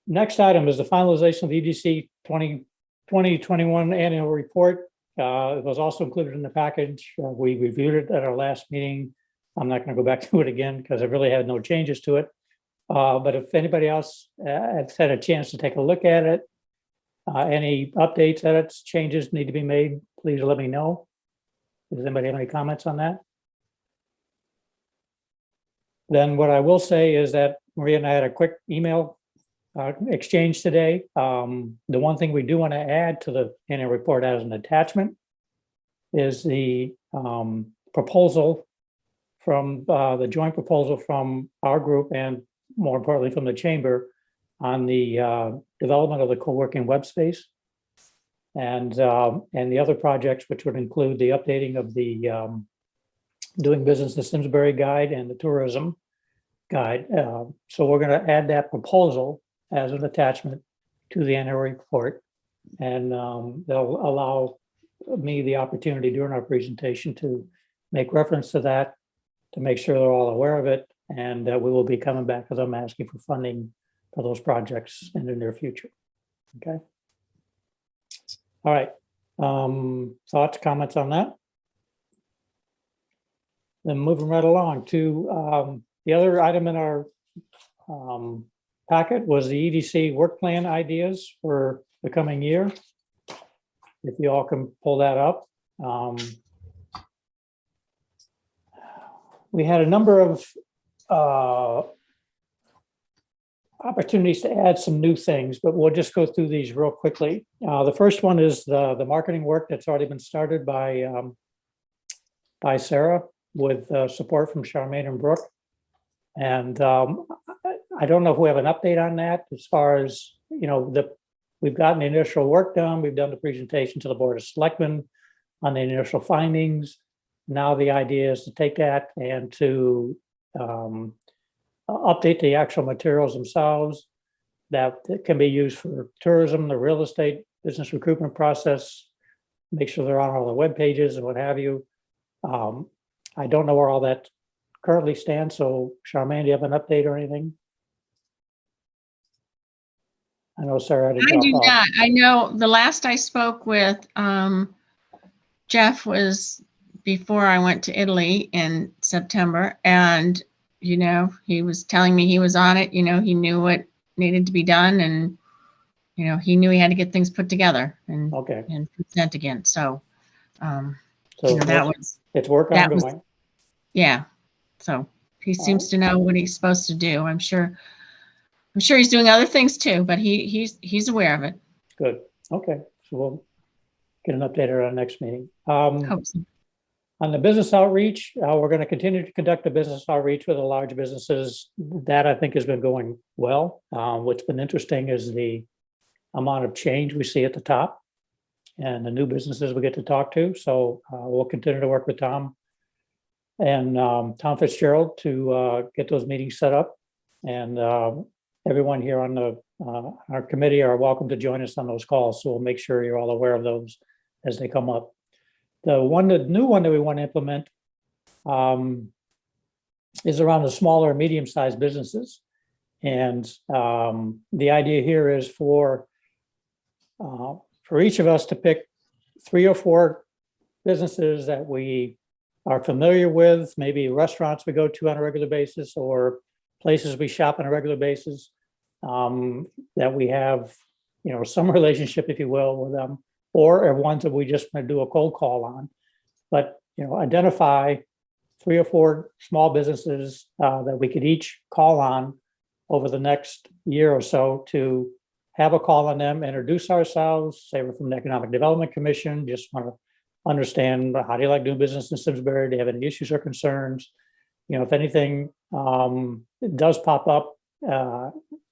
Next item is the finalization of the EDC 2021 annual report. It was also included in the package. We reviewed it at our last meeting. I'm not going to go back to it again because I really had no changes to it. But if anybody else has had a chance to take a look at it, any updates, edits, changes need to be made, please let me know. Does anybody have any comments on that? Then what I will say is that Maria and I had a quick email exchange today. The one thing we do want to add to the annual report as an attachment is the proposal from the joint proposal from our group and more importantly from the chamber on the development of the co-working web space and the other projects, which would include the updating of the doing business in Simsbury guide and the tourism guide. So we're going to add that proposal as an attachment to the annual report, and they'll allow me the opportunity during our presentation to make reference to that, to make sure they're all aware of it, and we will be coming back to them asking for funding for those projects in the near future. Okay. All right. Thoughts, comments on that? Then moving right along to the other item in our packet was the EDC work plan ideas for the coming year. If you all can pull that up. We had a number of opportunities to add some new things, but we'll just go through these real quickly. The first one is the marketing work that's already been started by Sarah with support from Charmaine and Brooke. And I don't know if we have an update on that as far as, we've gotten the initial work done. We've done the presentation to the Board of Selectmen on the initial findings. Now the idea is to take that and to update the actual materials themselves that can be used for tourism, the real estate, business recruitment process, make sure they're on all the web pages and what have you. I don't know where all that currently stands. So Charmaine, do you have an update or anything? I know Sarah had to I drop do off. not. I know the last I spoke with Jeff was before I went to Italy in September, and he was telling me he was on it. He knew what needed to be done, and he knew he had to get things put together and Okay. and present again. So, So that was it's work that was- ongoing. yeah. So he seems to know what he's supposed to do. I'm sure he's doing other things too, but he's aware of it. Good. Okay. So we'll get an update at our next meeting. Hope so. On the business outreach, we're going to continue to conduct the business outreach with the large businesses. That I think has been going well. What's been interesting is the amount of change we see at the top and the new businesses we get to talk to. So we'll continue to work with Tom and Tom Fitzgerald to get those meetings set up. And everyone here on our committee are welcome to join us on those calls. So we'll make sure you're all aware of those as they come up. The new one that we want to implement is around the smaller and medium-sized businesses. And the idea here is for each of us to pick 3 or 4 businesses that we are familiar with, maybe restaurants we go to on a regular basis or places we shop on a regular basis, that we have, some relationship, if you will, with them, or ones that we just want to do a cold call on. But, identify 3 or 4 small businesses that we could each call on over the next year or so to have a call on them, introduce ourselves, say we're from the Economic Development Commission, just want to understand, how do you like doing business in Simsbury? Do you have any issues or concerns? If anything does pop up,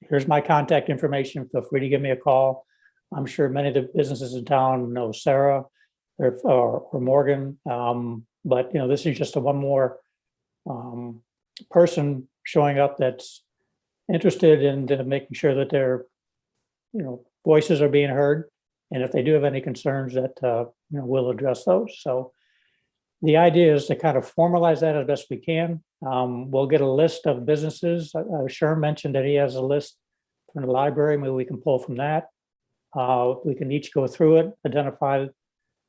here's my contact information. Feel free to give me a call. I'm sure many of the businesses in town know Sarah or Morgan. But this is just one more person showing up that's interested in making sure that their voices are being heard, and if they do have any concerns, that we'll address those. So the idea is to kind of formalize that as best we can. We'll get a list of businesses. Sherm mentioned that he has a list from the library. Maybe we can pull from that. We can each go through it, identify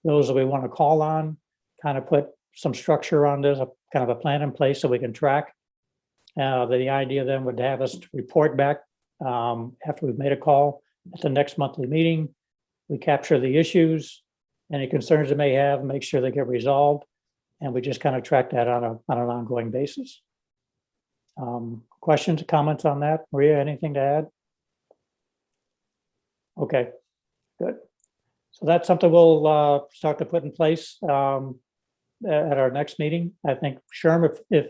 those that we want to call on, kind of put some structure on this, kind of a plan in place so we can track. The idea then would have us to report back after we've made a call at the next monthly meeting. We capture the issues, any concerns they may have, make sure they get resolved, and we just kind of track that on an ongoing basis. Questions, comments on that? Maria, anything to add? Okay, good. So that's something we'll start to put in place at our next meeting. I think, Sherm, if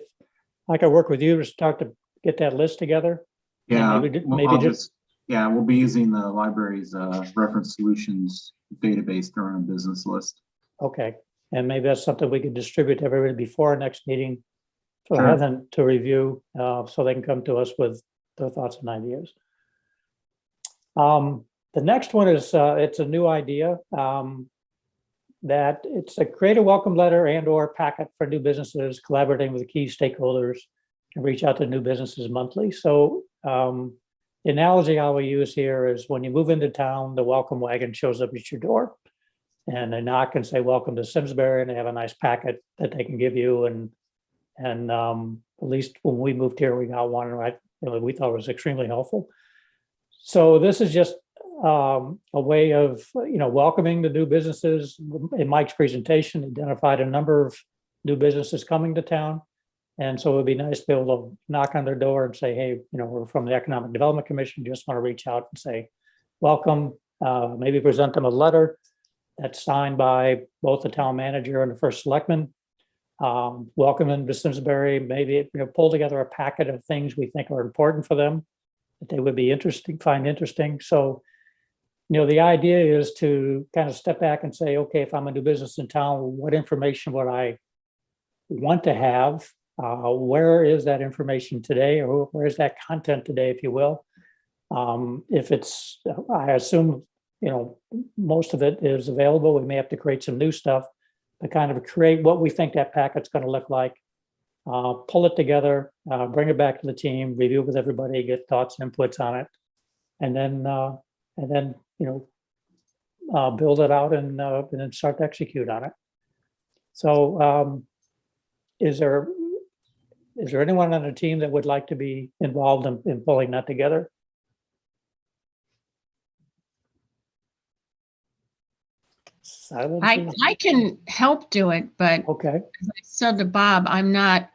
I could work with you to start to get that list together. Yeah, maybe we'll be using the library's reference solutions database to run a business list. Okay, and maybe that's something we could distribute to everybody before our next meeting for Sure. them to review, so they can come to us with their thoughts and ideas. The next one is it's a new idea that it's a create a welcome letter and or packet for new businesses, collaborating with key stakeholders and reach out to new businesses monthly. So the analogy I will use here is when you move into town, the welcome wagon shows up at your door and they knock and say, welcome to Simsbury, and they have a nice packet that they can give you. And at least when we moved here, we got one, right? We thought it was extremely helpful. So this is just a way of welcoming the new businesses. In Mike's presentation, identified a number of new businesses coming to town, and so it would be nice to be able to knock on their door and say, hey, we're from the Economic Development Commission, just want to reach out and say welcome. Maybe present them a letter that's signed by both the town manager and the first selectman, welcome them to Simsbury. Maybe pull together a packet of things we think are important for them that they would be find interesting. So the idea is to kind of step back and say, okay, if I'm a new business in town, what information would I want to have? Where is that information today, or where is that content today, if you will? If it's, I assume, most of it is available. We may have to create some new stuff to kind of create what we think that packet's going to look like. Pull it together, bring it back to the team, review it with everybody, get thoughts and inputs on it, and then build it out and then start to execute on it. So is there anyone on the team that would like to be involved in pulling that together? Silence. I can help do it, but Okay. as I said to Bob, I'm not,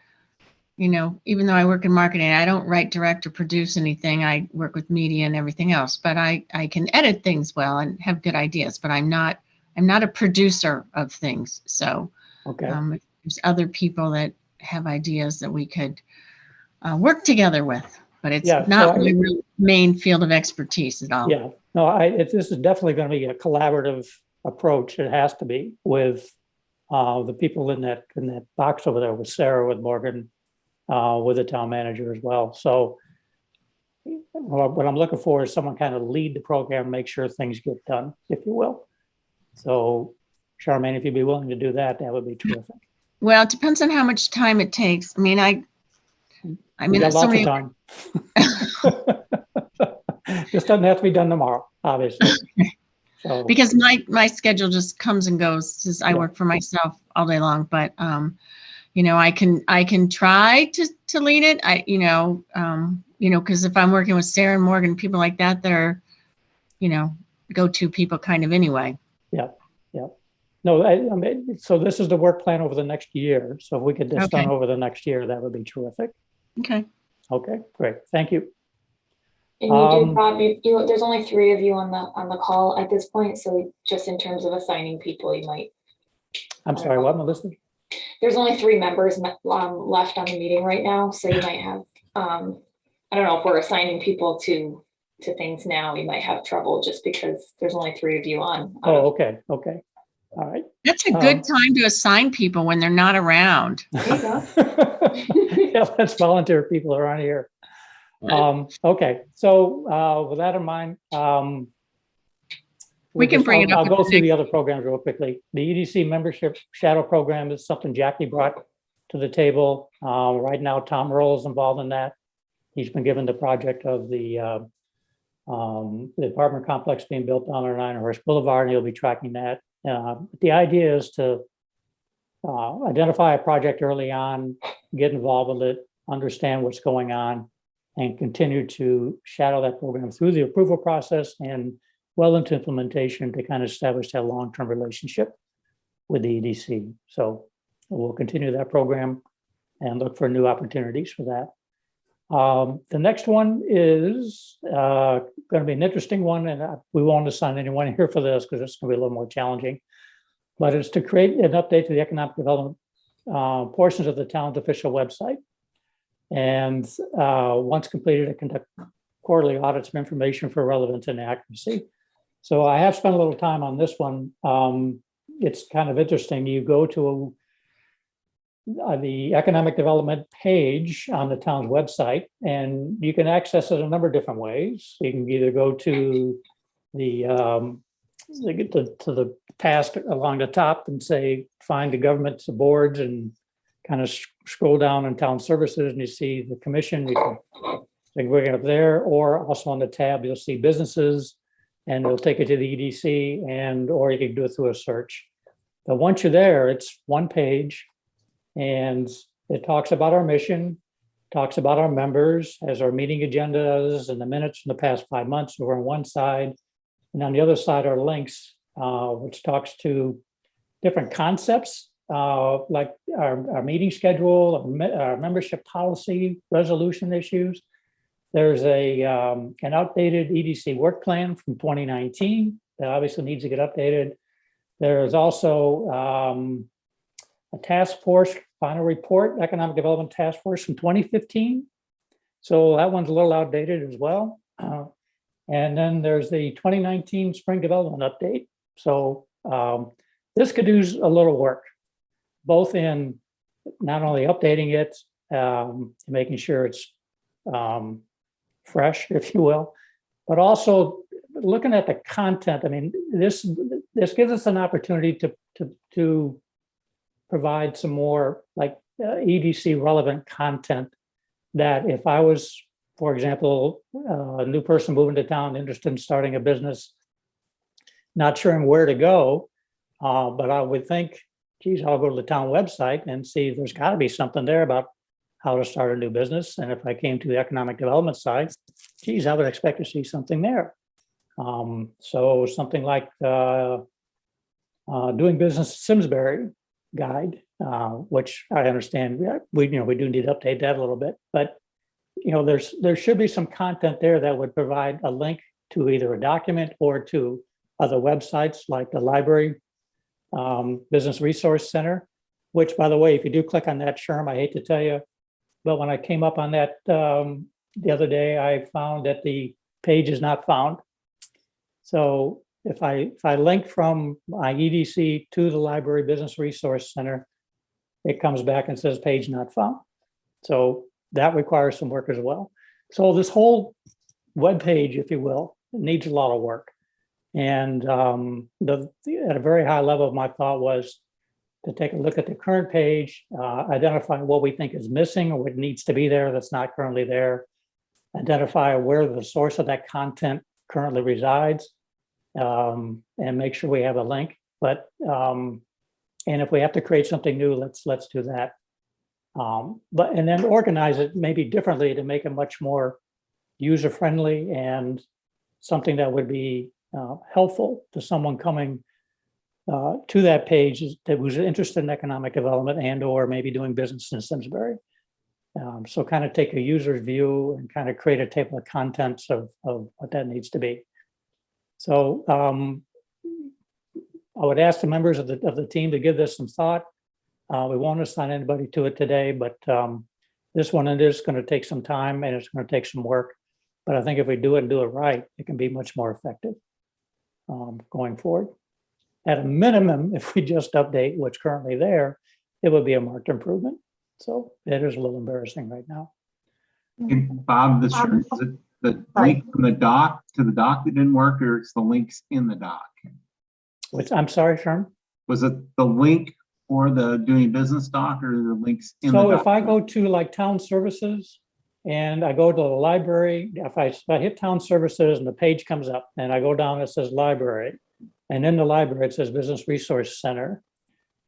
even though I work in marketing, I don't write, direct, or produce anything. I work with media and everything else, but I can edit things well and have good ideas, but I'm not a producer of things. So Okay. if there's other people that have ideas that we could work together with, but it's Yeah, not so my real main field of expertise at all. Yeah, no, this is definitely going to be a collaborative approach. It has to be with the people in that box over there, with Sarah, with Morgan, with the town manager as well. So what I'm looking for is someone kind of lead the program, make sure things get done, if you will. So Charmaine, if you'd be willing to do that, that would be terrific. Well, it depends on how much time it takes. I mean, We got lots of time. This doesn't have to be done tomorrow, obviously. So, because my schedule just comes and goes, since I work for myself all day long. But I can try to lead it. Because if I'm working with Sarah and Morgan, people like that, they're go-to people kind of anyway. Yeah. No, I mean, so this is the work plan over the next year. So if we get this done Okay. over the next year, that would be terrific. Okay. Okay, great. Thank you. And you do, Um, Bob, there's only 3 of you on the call at this point, so just in terms of assigning people, you might. I'm sorry, what, Melissa? There's only 3 members left on the meeting right now, so you might have, I don't know if we're assigning people to things now, you might have trouble just because there's only 3 of you on. Oh, okay, okay. All right. That's a good time to assign people when they're not around. There you go. Yeah, let's volunteer people around here. Okay, so with that in mind, We can bring it up I'll at go the through the next- other programs real quickly. The EDC membership shadow program is something Jackie brought to the table. Right now, Tom Earl is involved in that. He's been given the project of the apartment complex being built down on 9 Horse Boulevard, and he'll be tracking that. The idea is to identify a project early on, get involved with it, understand what's going on, and continue to shadow that program through the approval process and well into implementation to kind of establish that long-term relationship with the EDC. So we'll continue that program and look for new opportunities for that. The next one is going to be an interesting one, and we won't assign anyone here for this because it's going to be a little more challenging. But it's to create an update to the economic development portions of the town's official website. And once completed, it conduct quarterly audits of information for relevance and accuracy. So I have spent a little time on this one. It's kind of interesting. You go to the economic development page on the town's website, and you can access it a number of different ways. You can either go to the task along the top and say, find the government boards, and kind of scroll down in town services, and you see the commission. You can bring it up there, or also on the tab, you'll see businesses, and it'll take you to the EDC, and or you can do it through a search. But once you're there, it's one page, and it talks about our mission, talks about our members, as our meeting agendas and the minutes from the past 5 months over on one side. And on the other side are links, which talks to different concepts, like our meeting schedule, our membership policy, resolution issues. There's an outdated EDC work plan from 2019 that obviously needs to get updated. There's also a task force final report, economic development task force from 2015. So that one's a little outdated as well. And then there's the 2019 spring development update. So this could use a little work, both in not only updating it, making sure it's fresh, if you will, but also looking at the content. I mean, this gives us an opportunity to provide some more like EDC relevant content that if I was, for example, a new person moving to town, interested in starting a business, not sure where to go, but I would think, geez, I'll go to the town website and see there's got to be something there about how to start a new business. And if I came to the economic development side, geez, I would expect to see something there. So something like doing business Simsbury guide, which I understand we do need to update that a little bit, but there should be some content there that would provide a link to either a document or to other websites like the library business resource center, which, by the way, if you do click on that, Sherm, I hate to tell you, but when I came up on that the other day, I found that the page is not found. So if I link from my EDC to the library business resource center, it comes back and says page not found. So that requires some work as well. So this whole web page, if you will, needs a lot of work. And at a very high level, my thought was to take a look at the current page, identify what we think is missing or what needs to be there that's not currently there, identify where the source of that content currently resides, and make sure we have a link. But and if we have to create something new, let's do that. And then organize it maybe differently to make it much more user-friendly and something that would be helpful to someone coming to that page that was interested in economic development and or maybe doing business in Simsbury. So kind of take a user's view and kind of create a table of contents of what that needs to be. So I would ask the members of the team to give this some thought. We won't assign anybody to it today, but this one, it is going to take some time and it's going to take some work. But I think if we do it and do it right, it can be much more effective going forward. At a minimum, if we just update what's currently there, it would be a marked improvement. So it is a little embarrassing right now. And Bob, is it the link from the doc to the doc that didn't work, or it's the links in the doc? I'm sorry, Sherm. Was it the link for the doing business doc, or the links in the So doc? if I go to like town services and I go to the library, if I hit town services and the page comes up and I go down, it says library. And in the library, it says Business Resource Center.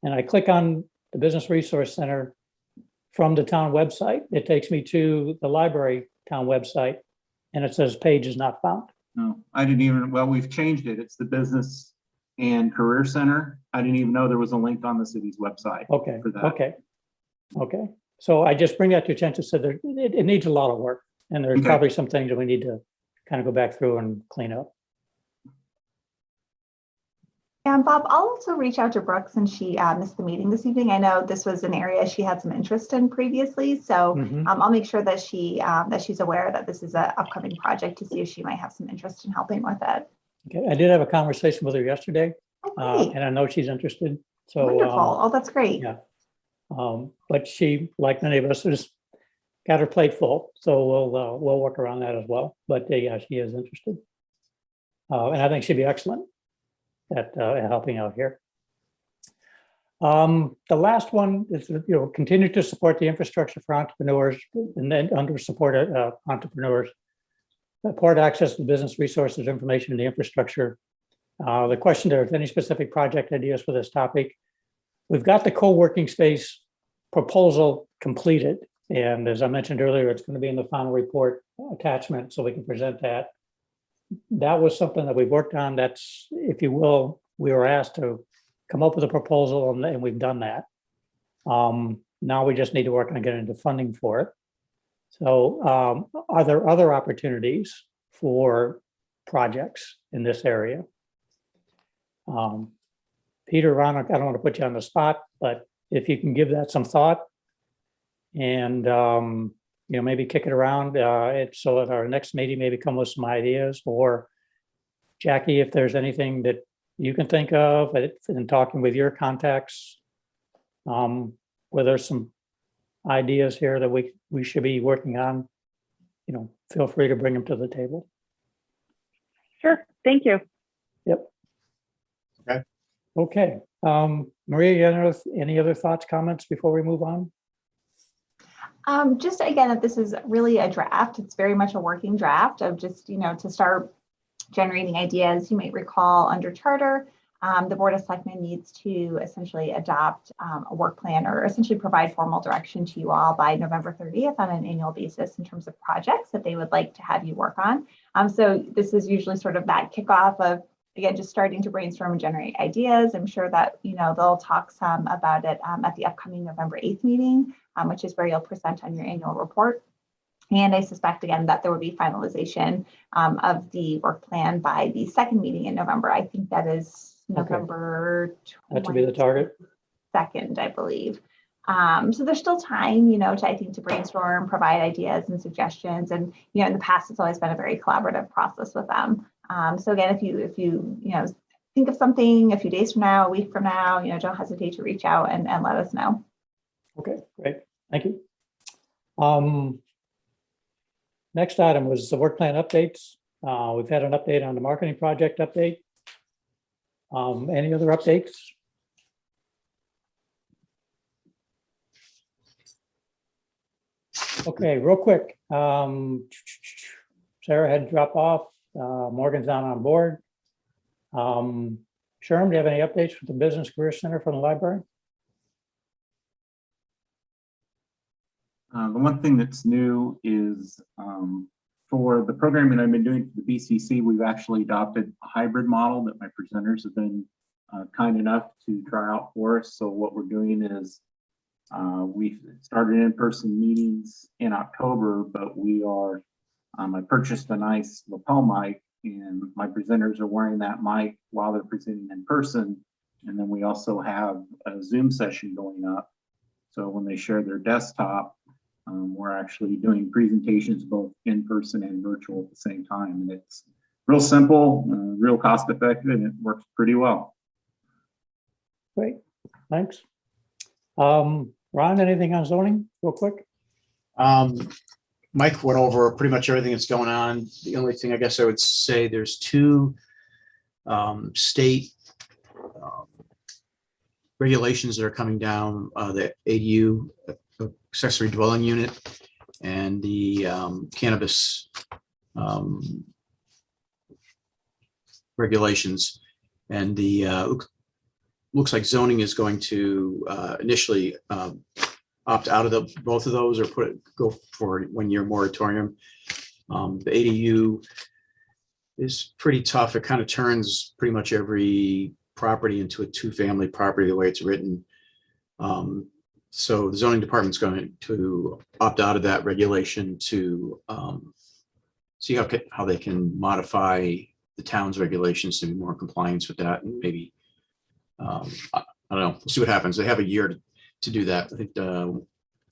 And I click on the Business Resource Center from the town website. It takes me to the library town website and it says page is not found. No, I didn't even, well, we've changed it. It's the Business and Career Center. I didn't even know there was a link on the city's website. Okay, for that. okay. So I just bring that to your attention. So there, it needs a lot of work and there's Okay. probably some things that we need to kind of go back through and clean up. And Bob, I'll also reach out to Brooke since she missed the meeting this evening. I know this was an area she had some interest in previously, so I'll make sure that she's aware that this is an upcoming project to see if she might have some interest in helping with it. Okay, I did have a conversation with her yesterday, Oh, great. and I know she's interested. So Wonderful. Oh, that's great. yeah. But she, like many of us, has got her plate full, so we'll work around that as well. But yeah, she is interested, and I think she'd be excellent at helping out here. The last one is, continue to support the infrastructure for entrepreneurs and then under supported entrepreneurs. Support access to business resources, information, and the infrastructure. The question there, if any specific project ideas for this topic. We've got the co-working space proposal completed. And as I mentioned earlier, it's going to be in the final report attachment so we can present that. That was something that we worked on. That's, if you will, we were asked to come up with a proposal and we've done that. Now we just need to work on getting the funding for it. So are there other opportunities for projects in this area? Peter, Ron, I don't want to put you on the spot, but if you can give that some thought and maybe kick it around so at our next meeting, maybe come with some ideas, or Jackie, if there's anything that you can think of in talking with your contacts, where there's some ideas here that we should be working on, feel free to bring them to the table. Sure, thank you. Yep. Okay. Okay. Maria, any other thoughts, comments before we move on? Just again, that this is really a draft. It's very much a working draft of just, to start generating ideas. You might recall under charter, the Board of Selectmen needs to essentially adopt a work plan or essentially provide formal direction to you all by November 30th on an annual basis in terms of projects that they would like to have you work on. So this is usually sort of that kickoff of, again, just starting to brainstorm and generate ideas. I'm sure that, they'll talk some about it at the upcoming November 8th meeting, which is where you'll present on your annual report. And I suspect, again, that there will be finalization of the work plan by the second meeting in November. I think that is November 22nd, That should be the target. I believe. So there's still time, to brainstorm, provide ideas and suggestions. And, in the past, it's always been a very collaborative process with them. So again, if you think of something a few days from now, a week from now, don't hesitate to reach out and let us know. Okay, great. Thank you. Next item was the work plan updates. We've had an update on the marketing project update. Any other updates? Okay, real quick. Sarah had to drop off. Morgan's not on board. Sherm, do you have any updates with the Business Career Center from the library? The one thing that's new is for the programming I've been doing for the BCC, we've actually adopted a hybrid model that my presenters have been kind enough to try out for us. So what we're doing is we started in-person meetings in October, but we are, I purchased a nice lapel mic, and my presenters are wearing that mic while they're presenting in person. And then we also have a Zoom session going up. So when they share their desktop, we're actually doing presentations both in person and virtual at the same time. And it's real simple, real cost effective, and it works pretty well. Great, thanks. Ron, anything on zoning real quick? Mike went over pretty much everything that's going on. The only thing I guess I would say, there's two state regulations that are coming down, the ADU, accessory dwelling unit, and the cannabis regulations. And the looks like zoning is going to initially opt out of both of those, or go for 1-year moratorium. The ADU is pretty tough. It kind of turns pretty much every property into a 2-family property the way it's written. So the zoning department's going to opt out of that regulation to see how they can modify the town's regulations to be more in compliance with that, and maybe I don't know. We'll see what happens. They have a year to do that. I think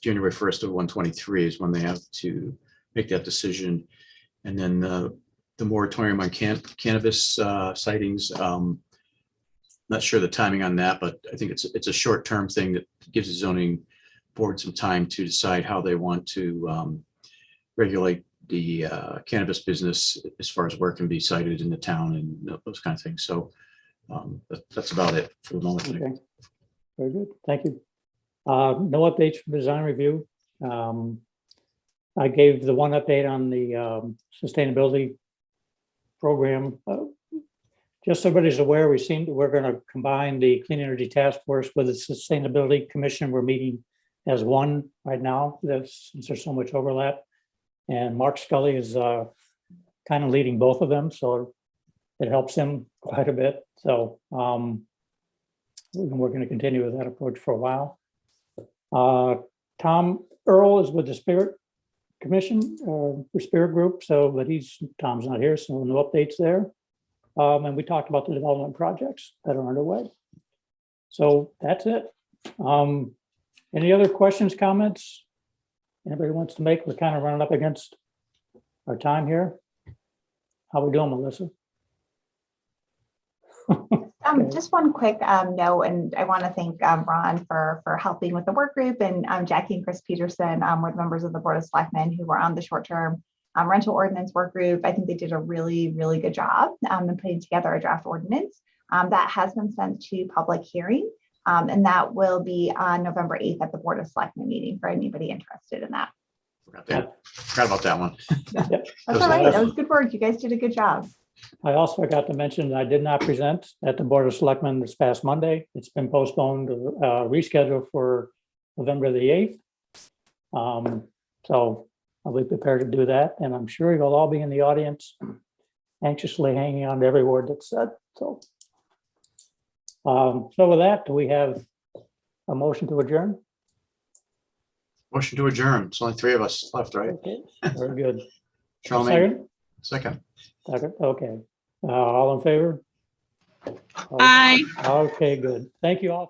January 1st of 123 is when they have to make that decision. And then the moratorium on cannabis sightings. Not sure the timing on that, but I think it's a short-term thing that gives the zoning board some time to decide how they want to regulate the cannabis business as far as where it can be cited in the town and those kind of things. So that's about it for the moment. Okay, very good, thank you. No updates from design review. I gave the one update on the sustainability program. Just so everybody's aware, we're going to combine the Clean Energy Task Force with the Sustainability Commission. We're meeting as one right now, since there's so much overlap. And Mark Scully is kind of leading both of them, so it helps him quite a bit. So we're going to continue with that approach for a while. Tom Earl is with the Spirit Commission, the Spirit Group, so but Tom's not here, so no updates there. And we talked about the development projects that are underway. So that's it. Any other questions, comments? Anybody wants to make? We're kind of running up against our time here. How we doing, Melissa? Just one quick note, and I want to thank Ron for helping with the work group, and Jackie and Chris Peterson were the members of the Board of Selectmen who were on the short-term rental ordinance work group. I think they did a really, really good job in putting together a draft ordinance that has been sent to public hearing, and that will be on November 8th at the Board of Selectmen meeting for anybody interested in that. Forgot about that one. Yep. That's all right. That was good work. You guys did a good job. I also forgot to mention that I did not present at the Board of Selectmen this past Monday. It's been postponed, rescheduled for November the 8th. So I'll be prepared to do that, and I'm sure you'll all be in the audience anxiously hanging on to every word that's said. So with that, do we have a motion to adjourn? Motion to adjourn. It's only 3 of us left, right? Okay, very good. Charlemagne, second. Second, okay. All in favor? Aye. Okay, good. Thank you all.